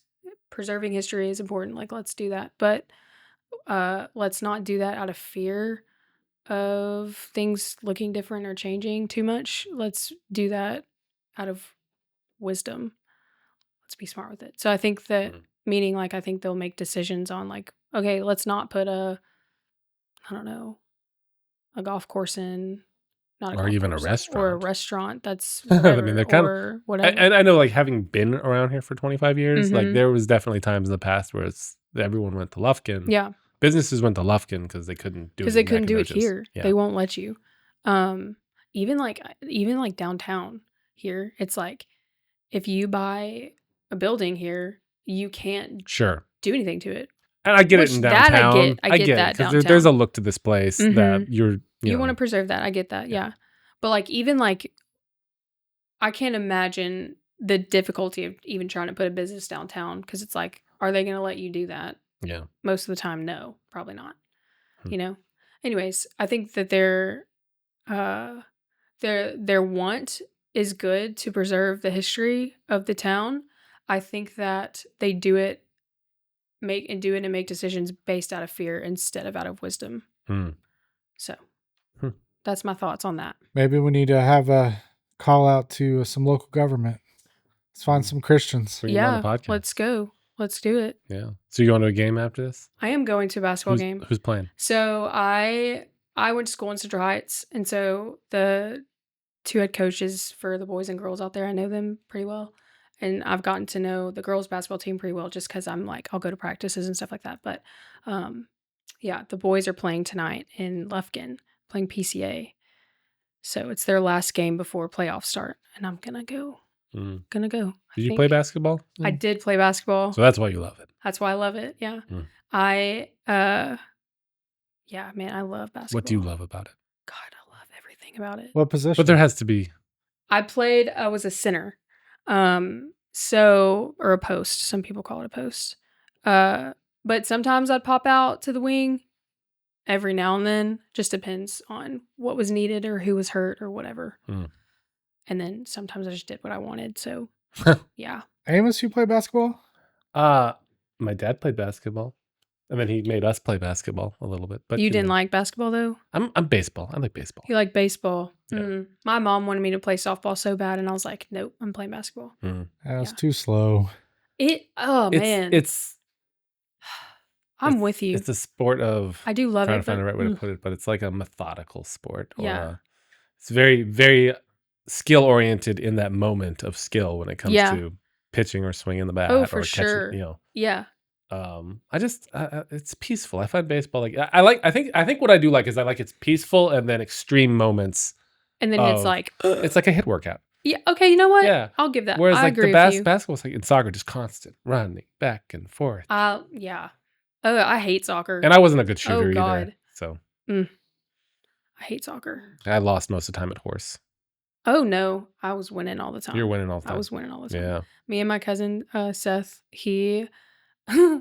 preserving history is important. Like, let's do that. But let's not do that out of fear of things looking different or changing too much. Let's do that out of wisdom. Let's be smart with it. So I think that, meaning like, I think they'll make decisions on like, okay, let's not put a golf course in, or even a restaurant. Or a restaurant that's whatever, I mean, they're kind of whatever. And I know, like, having been around here for 25 years, like, there was definitely times in the past where everyone went to Lufkin. Yeah. Businesses went to Lufkin because they couldn't do it. Because they couldn't do it here. Yeah. They won't let you. Even like downtown here, it's like, if you buy a building here, you can't do anything to it. And I get it in downtown. I get that because there's a look to this place that you want to preserve that. I get that. Yeah. But like, even like, I can't imagine the difficulty of even trying to put a business downtown, because it's like, are they going to let you do that? Yeah. Most of the time, no, probably not. Anyways, I think that their want is good to preserve the history of the town. I think that they do it and make decisions based out of fear instead of out of wisdom. So that's my thoughts on that. Maybe we need to have a call out to some local government. Let's find some Christians. Yeah, let's go. Let's do it. Yeah. So you going to a game after this? I am going to a basketball game. Who's playing? So I went to school in Central Heights, and so the two head coaches for the boys and girls out there, I know them pretty well. And I've gotten to know the girls basketball team pretty well just because I'm like, I'll go to practices and stuff like that. But the boys are playing tonight in Lufkin, playing PCA. So it's their last game before playoffs start. And I'm going to go. Did you play basketball? I did play basketball. So that's why you love it. That's why I love it. Yeah. Man, I love basketball. What do you love about it? God, I love everything about it. What position? But there has to be. I was a center. Or a post. Some people call it a post. But sometimes I'd pop out to the wing every now and then. Just depends on what was needed or who was hurt or whatever. And then sometimes I just did what I wanted. So, yeah. Amos, you play basketball? My dad played basketball. And then he made us play basketball a little bit. But you didn't like basketball, though? I'm baseball. I like baseball. You like baseball? Yeah. My mom wanted me to play softball so bad, and I was like, nope, I'm playing basketball. That's too slow. Man. It's I'm with you. It's a sport of, I do love trying it, to find but the right way to put it, but it's like a methodical sport. Yeah. It's very, very skill oriented in that moment of skill when it comes Yeah. to pitching or swinging the bat Oh, for or catching, sure. Yeah. it's peaceful. I find baseball I think what I do like is I like it's peaceful and then extreme moments. And then it's of like, it's like a hit workout. yeah, okay, you know what? Yeah. I'll give that. Whereas I like the agree with you. basketball's like in soccer, just constant running back and forth. Yeah. Oh, I hate soccer. And I wasn't a good shooter either. God. So I hate soccer. I lost most of the time at horse. Oh no, I was winning all the time. You're winning all the time. I was winning all the time. Yeah. Me and my cousin Seth, he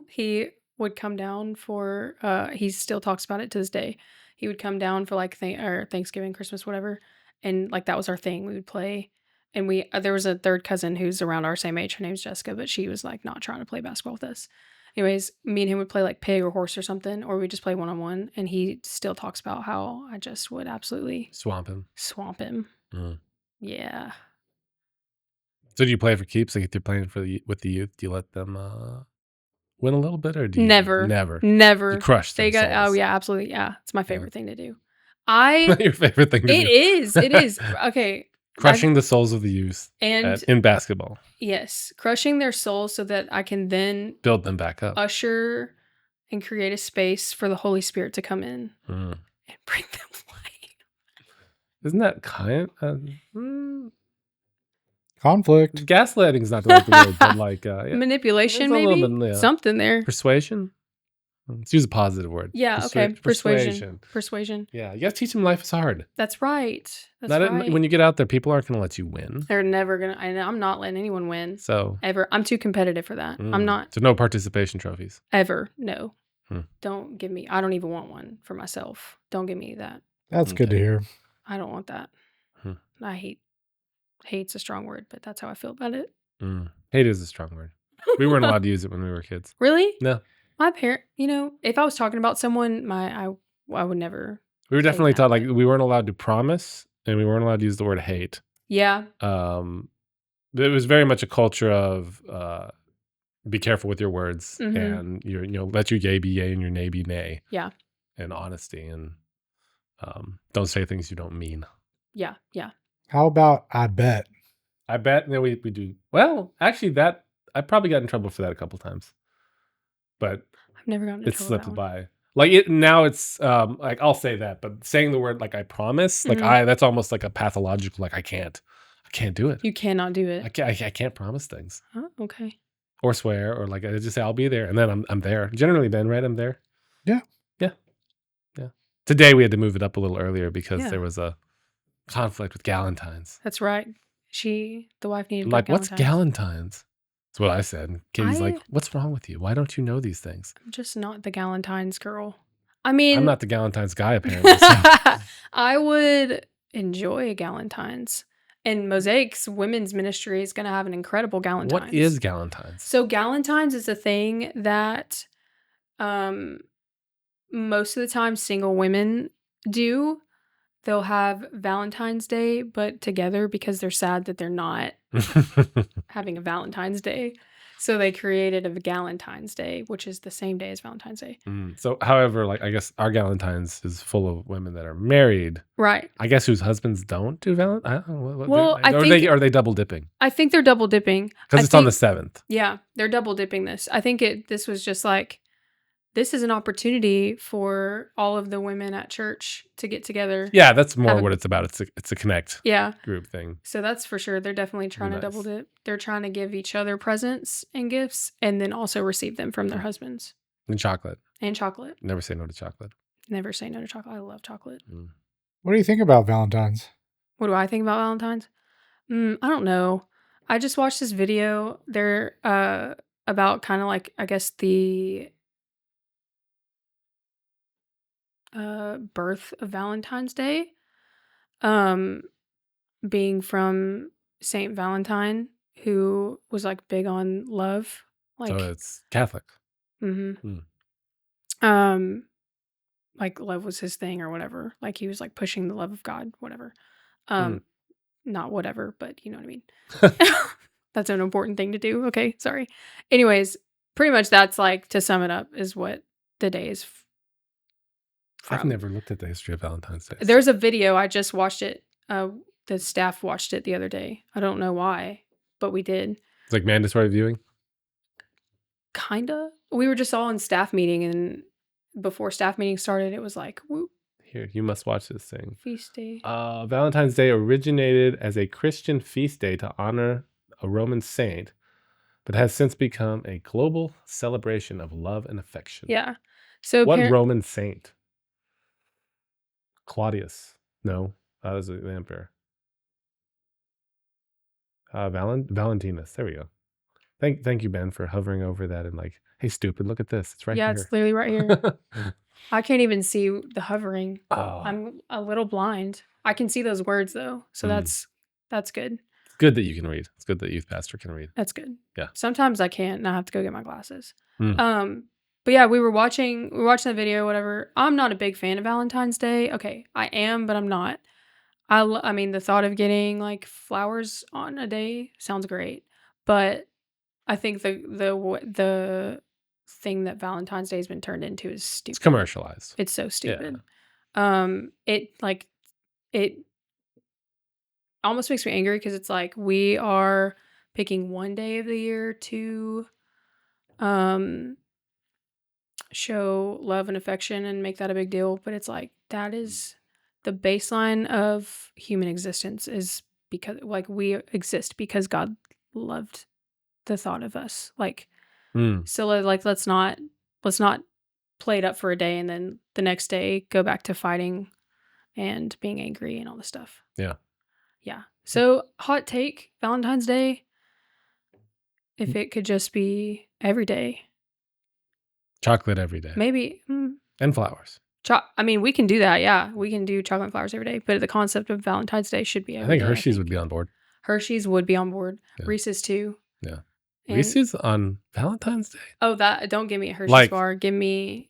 he would come down for he still talks about it to this day. He would come down for like Thanksgiving, Christmas, whatever, and like that was our thing. We would play, and we there was a third cousin who's around our same age. Her name's Jessica, but she was like not trying to play basketball with us. Anyways, me and him would play like pig or horse or something, or we'd just play 1-on-1, and he still talks about how I just would absolutely Swamp him. Mm. Yeah. So do you play for keeps? Like if you're playing with the youth, do you let them win a little bit, or do you Never. You crush They their got souls. yeah, absolutely. Yeah. It's my favorite thing to do. Your favorite thing to do. It is. It is. Okay. Crushing the souls of the youth and in basketball. Yes, crushing their souls so that I can then build them back up. Usher and create a space for the Holy Spirit to come in and bring them light. Isn't that kind conflict? Gaslighting is not the right word, but like manipulation, maybe bit, something there. Persuasion. Let's use a positive word. Yeah. Okay. Persuasion. Yeah. You got to teach them life is hard. That's right. Right. When you get out there, people aren't going to let you win. They're never going to. I'm not letting anyone win. So. Ever. I'm too competitive for that. I'm not. So no participation trophies. Ever. No. Don't give me. I don't even want one for myself. Don't give me that. That's good to hear. I don't want that. I hate. Hate's a strong word, but that's how I feel about it. Hate is a strong word. We weren't allowed to use it when we were kids. Really? No. My parent, if I was talking about someone, I would never. We were definitely taught like we weren't allowed to promise, and we weren't allowed to use the word hate. Yeah. It was very much a culture of be careful with your words, and let your yay be yay and your nay be nay. Yeah. And honesty, and don't say things you don't mean. Yeah. Yeah. How about I bet? I bet we do. Well, actually, that I probably got in trouble for that a couple times. But I've never gotten in trouble. It slipped by. Like now it's like I'll say that, but saying the word like I promise, like that's almost like a pathological, like I can't do it. You cannot do it. I can't promise things. Oh, okay. Or swear, or like I just say I'll be there, and then I'm there. Generally, Ben, right? I'm there. Yeah. Today we had to move it up a little earlier because there was a conflict with Galentine's. That's right. The wife needed. Like, what's Galentine's? That's what I said. And Katie's like, what's wrong with you? Why don't you know these things? I'm just not the Galentine's girl. I mean, I'm not the Galentine's guy, apparently. So. I would enjoy a Galentine's. And Mosaic's women's ministry is going to have an incredible Galentine's. What is Galentine's? So Galentine's is a thing that most of the time single women do. They'll have Valentine's Day, but together because they're sad that they're not having a Valentine's Day. So they created a Galentine's Day, which is the same day as Valentine's Day. So, however, like I guess our Galentine's is full of women that are married, right? I guess whose husbands don't do Valentine's. I don't know. Well, are they double dipping? I think they're double dipping because it's on the 7th. Yeah, they're double dipping this. I think this was just like. This is an opportunity for all of the women at church to get together. Yeah, that's more what it's about. It's a connect group thing. So that's for sure. They're definitely trying to double dip. They're trying to give each other presents and gifts and then also receive them from their husbands. And chocolate. Never say no to chocolate. Never say no to chocolate. I love chocolate. What do you think about Valentine's? What do I think about Valentine's? I don't know. I just watched this video. They're about kind of like, I guess, the birth of Valentine's Day, being from Saint Valentine, who was like big on love. Like, so it's Catholic. Like love was his thing or whatever. Like he was like pushing the love of God, whatever. Not whatever, but you know what I mean. That's an important thing to do. Okay, sorry. Anyways, pretty much that's like, to sum it up, is what the day is I've from. never looked at the history of Valentine's Day. There's a video. I just watched it. The staff watched it the other day. I don't know why, but we did. It's like mandatory viewing. Kinda. We were just all in staff meeting, and before staff meeting started, it was like, whoop, Here, you must watch this thing. feast day. Valentine's Day originated as a Christian feast day to honor a Roman saint, but has since become a global celebration of love and affection. Yeah. So What Roman saint? Claudius. No, that was the emperor. Valentinus. There we go. Thank you, Ben, for hovering over that and like, hey, stupid, look at this. It's right yeah, here. it's literally right here. I can't even see the hovering. Oh. I'm a little blind. I can see those words though, so that's good. It's good that you can read. It's good that youth pastor can read. That's good. Yeah. Sometimes I can't, and I have to go get my glasses. Mm. But yeah, we were watching the video, whatever. I'm not a big fan of Valentine's Day. Okay, I am, but I'm not. I mean, the thought of getting like flowers on a day sounds great, but I think the thing that Valentine's Day has been turned into is stupid. It's commercialized. It's so stupid. Yeah. It almost makes me angry because it's like we are picking one day of the year to show love and affection and make that a big deal, but it's like that is the baseline of human existence, is because like we exist because God loved the thought of us. Like so like let's not play it up for a day and then the next day go back to fighting and being angry and all this stuff. Yeah. Yeah. So hot take, Valentine's Day, if it could just be every day. Chocolate every day. Maybe. And flowers. I mean, we can do that. Yeah. We can do chocolate and flowers every day. But the concept of Valentine's Day should be every day. I think Hershey's would be on board. Hershey's would be on board. Yeah. Reese's too. Yeah. And, Reese's on Valentine's Day? Oh, don't give me a Hershey's bar. Give me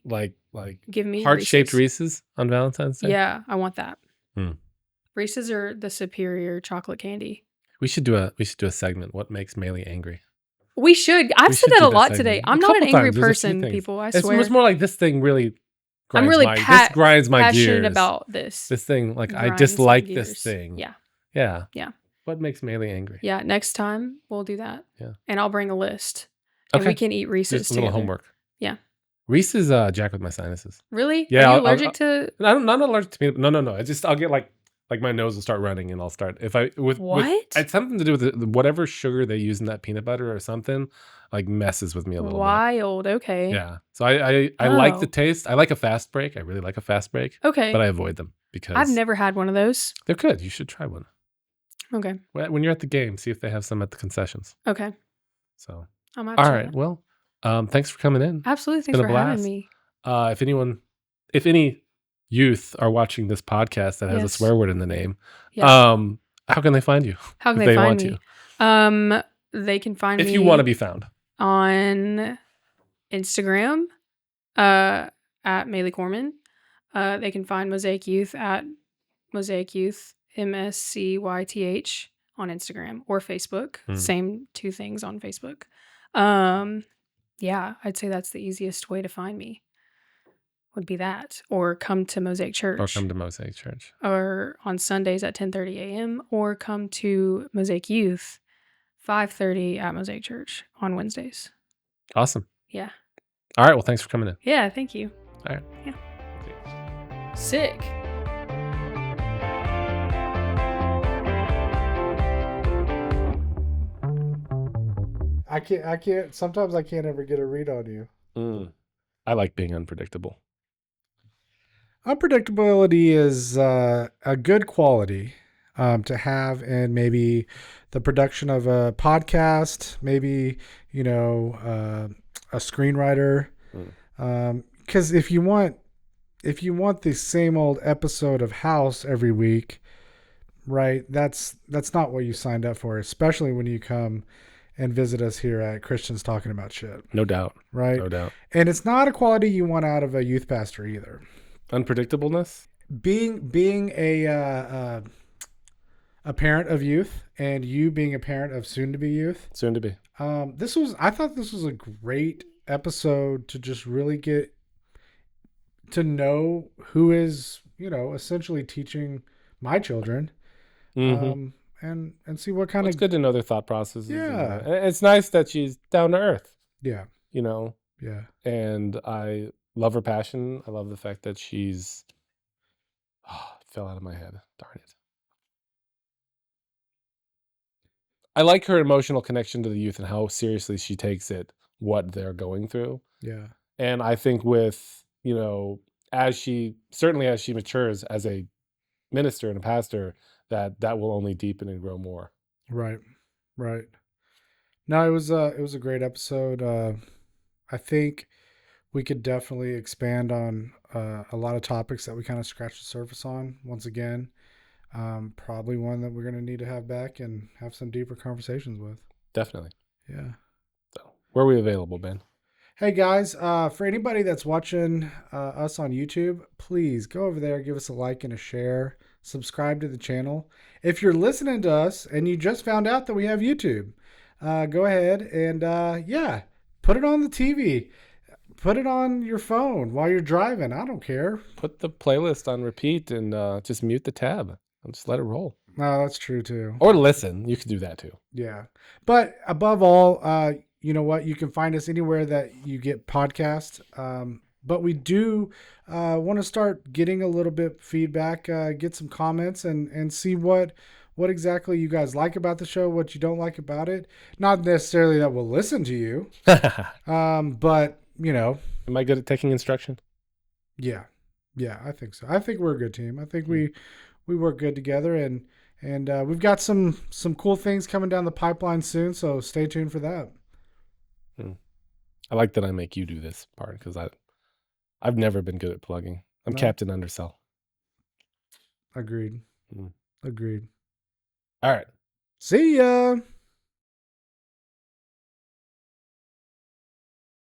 heart-shaped Reese's on Valentine's Day? Yeah, I want that. Reese's are the superior chocolate candy. We should do a segment. What makes Maelee angry? We should. I've said that a lot today. I'm not an angry person, people. I swear. It's more like this thing really grinds I'm really this grinds my passionate gears. about this. This thing, like I dislike this thing. Yeah. Yeah. Yeah. What makes Maelee angry? Yeah. Next time we'll do that. Yeah. And I'll bring a list. And we can eat Reese's Just a little together. homework. Yeah. Reese's jack with my sinuses. Really? Yeah. Are you allergic to? I'm not allergic to peanut. No. I'll get like my nose will start running and I'll start What? It's something to do with whatever sugar they use in that peanut butter or something. Like messes with me a little bit. Wild. Okay. Yeah. So I like the taste. I like a fast break. I really like a fast break. Okay. But I avoid them because I've never had one of those. They're good. You should try one. Okay. When you're at the game, see if they have some at the concessions. Okay. So. I'm all right. Well, thanks for coming in. Absolutely. Thanks for having me. If any youth are watching this podcast that has a swear word in the name, yeah. How can they find you? How can they find me? They can find me if you want to be found on Instagram at Maelee Corman. They can find Mosaic Youth at Mosaic Youth MSCYTH on Instagram or Facebook. Same two things on Facebook. Yeah, I'd say that's the easiest way to find me. Would be that, or come to Mosaic Church. Or on Sundays at 10:30 a.m. or come to Mosaic Youth 5:30 at Mosaic Church on Wednesdays. Awesome. Yeah. All right. Well, thanks for coming in. Yeah. Thank you. All right. Yeah. Sick. I can't. Sometimes I can't ever get a read on you. I like being unpredictable. Unpredictability is a good quality to have in maybe the production of a podcast, maybe, a screenwriter. Because if you want the same old episode of House every week, right, that's not what you signed up for, especially when you come and visit us here at Christians Talking About Shit. No doubt. Right? No doubt. And it's not a quality you want out of a youth pastor either. Unpredictableness? Being a parent of youth and you being a parent of soon-to-be youth. Soon-to-be. I thought this was a great episode to just really get to know who is, essentially teaching my children, Hmm. and see what kind Well, it's of, good to know their thought processes, and yeah, it's nice that she's down to earth, yeah, you know. yeah, And I love her passion. I love the fact that she's it fell out of my head. Darn it. I like her emotional connection to the youth and how seriously she takes it, what they're going through. yeah, And I think with, as she matures as a minister and a pastor, that will only deepen and grow more. right, right. No, it was a great episode. I think we could definitely expand on a lot of topics that we kind of scratched the surface on. Once again, probably one that we're going to need to have back and have some deeper conversations with. Definitely. Yeah. So, where are we available, Ben? Hey guys, for anybody that's watching us on YouTube, please go over there, give us a like and a share, subscribe to the channel. If you're listening to us and you just found out that we have YouTube, go ahead and yeah, put it on the TV, put it on your phone while you're driving. I don't care. Put the playlist on repeat and just mute the tab and just let it roll. No, that's true too. Or listen. You can do that too. Yeah. But above all, you know what? You can find us anywhere that you get podcasts. But we do want to start getting a little bit feedback, get some comments, and see what exactly you guys like about the show, what you don't like about it. Not necessarily that we'll listen to you, but Am I good at taking instruction? yeah, yeah, I think so. I think we're a good team. I think we work good together, and we've got some cool things coming down the pipeline soon. So stay tuned for that. I like that I make you do this part because I've never been good at plugging. I'm No? Captain Undersell. Agreed. Mm. Agreed. All right. See ya.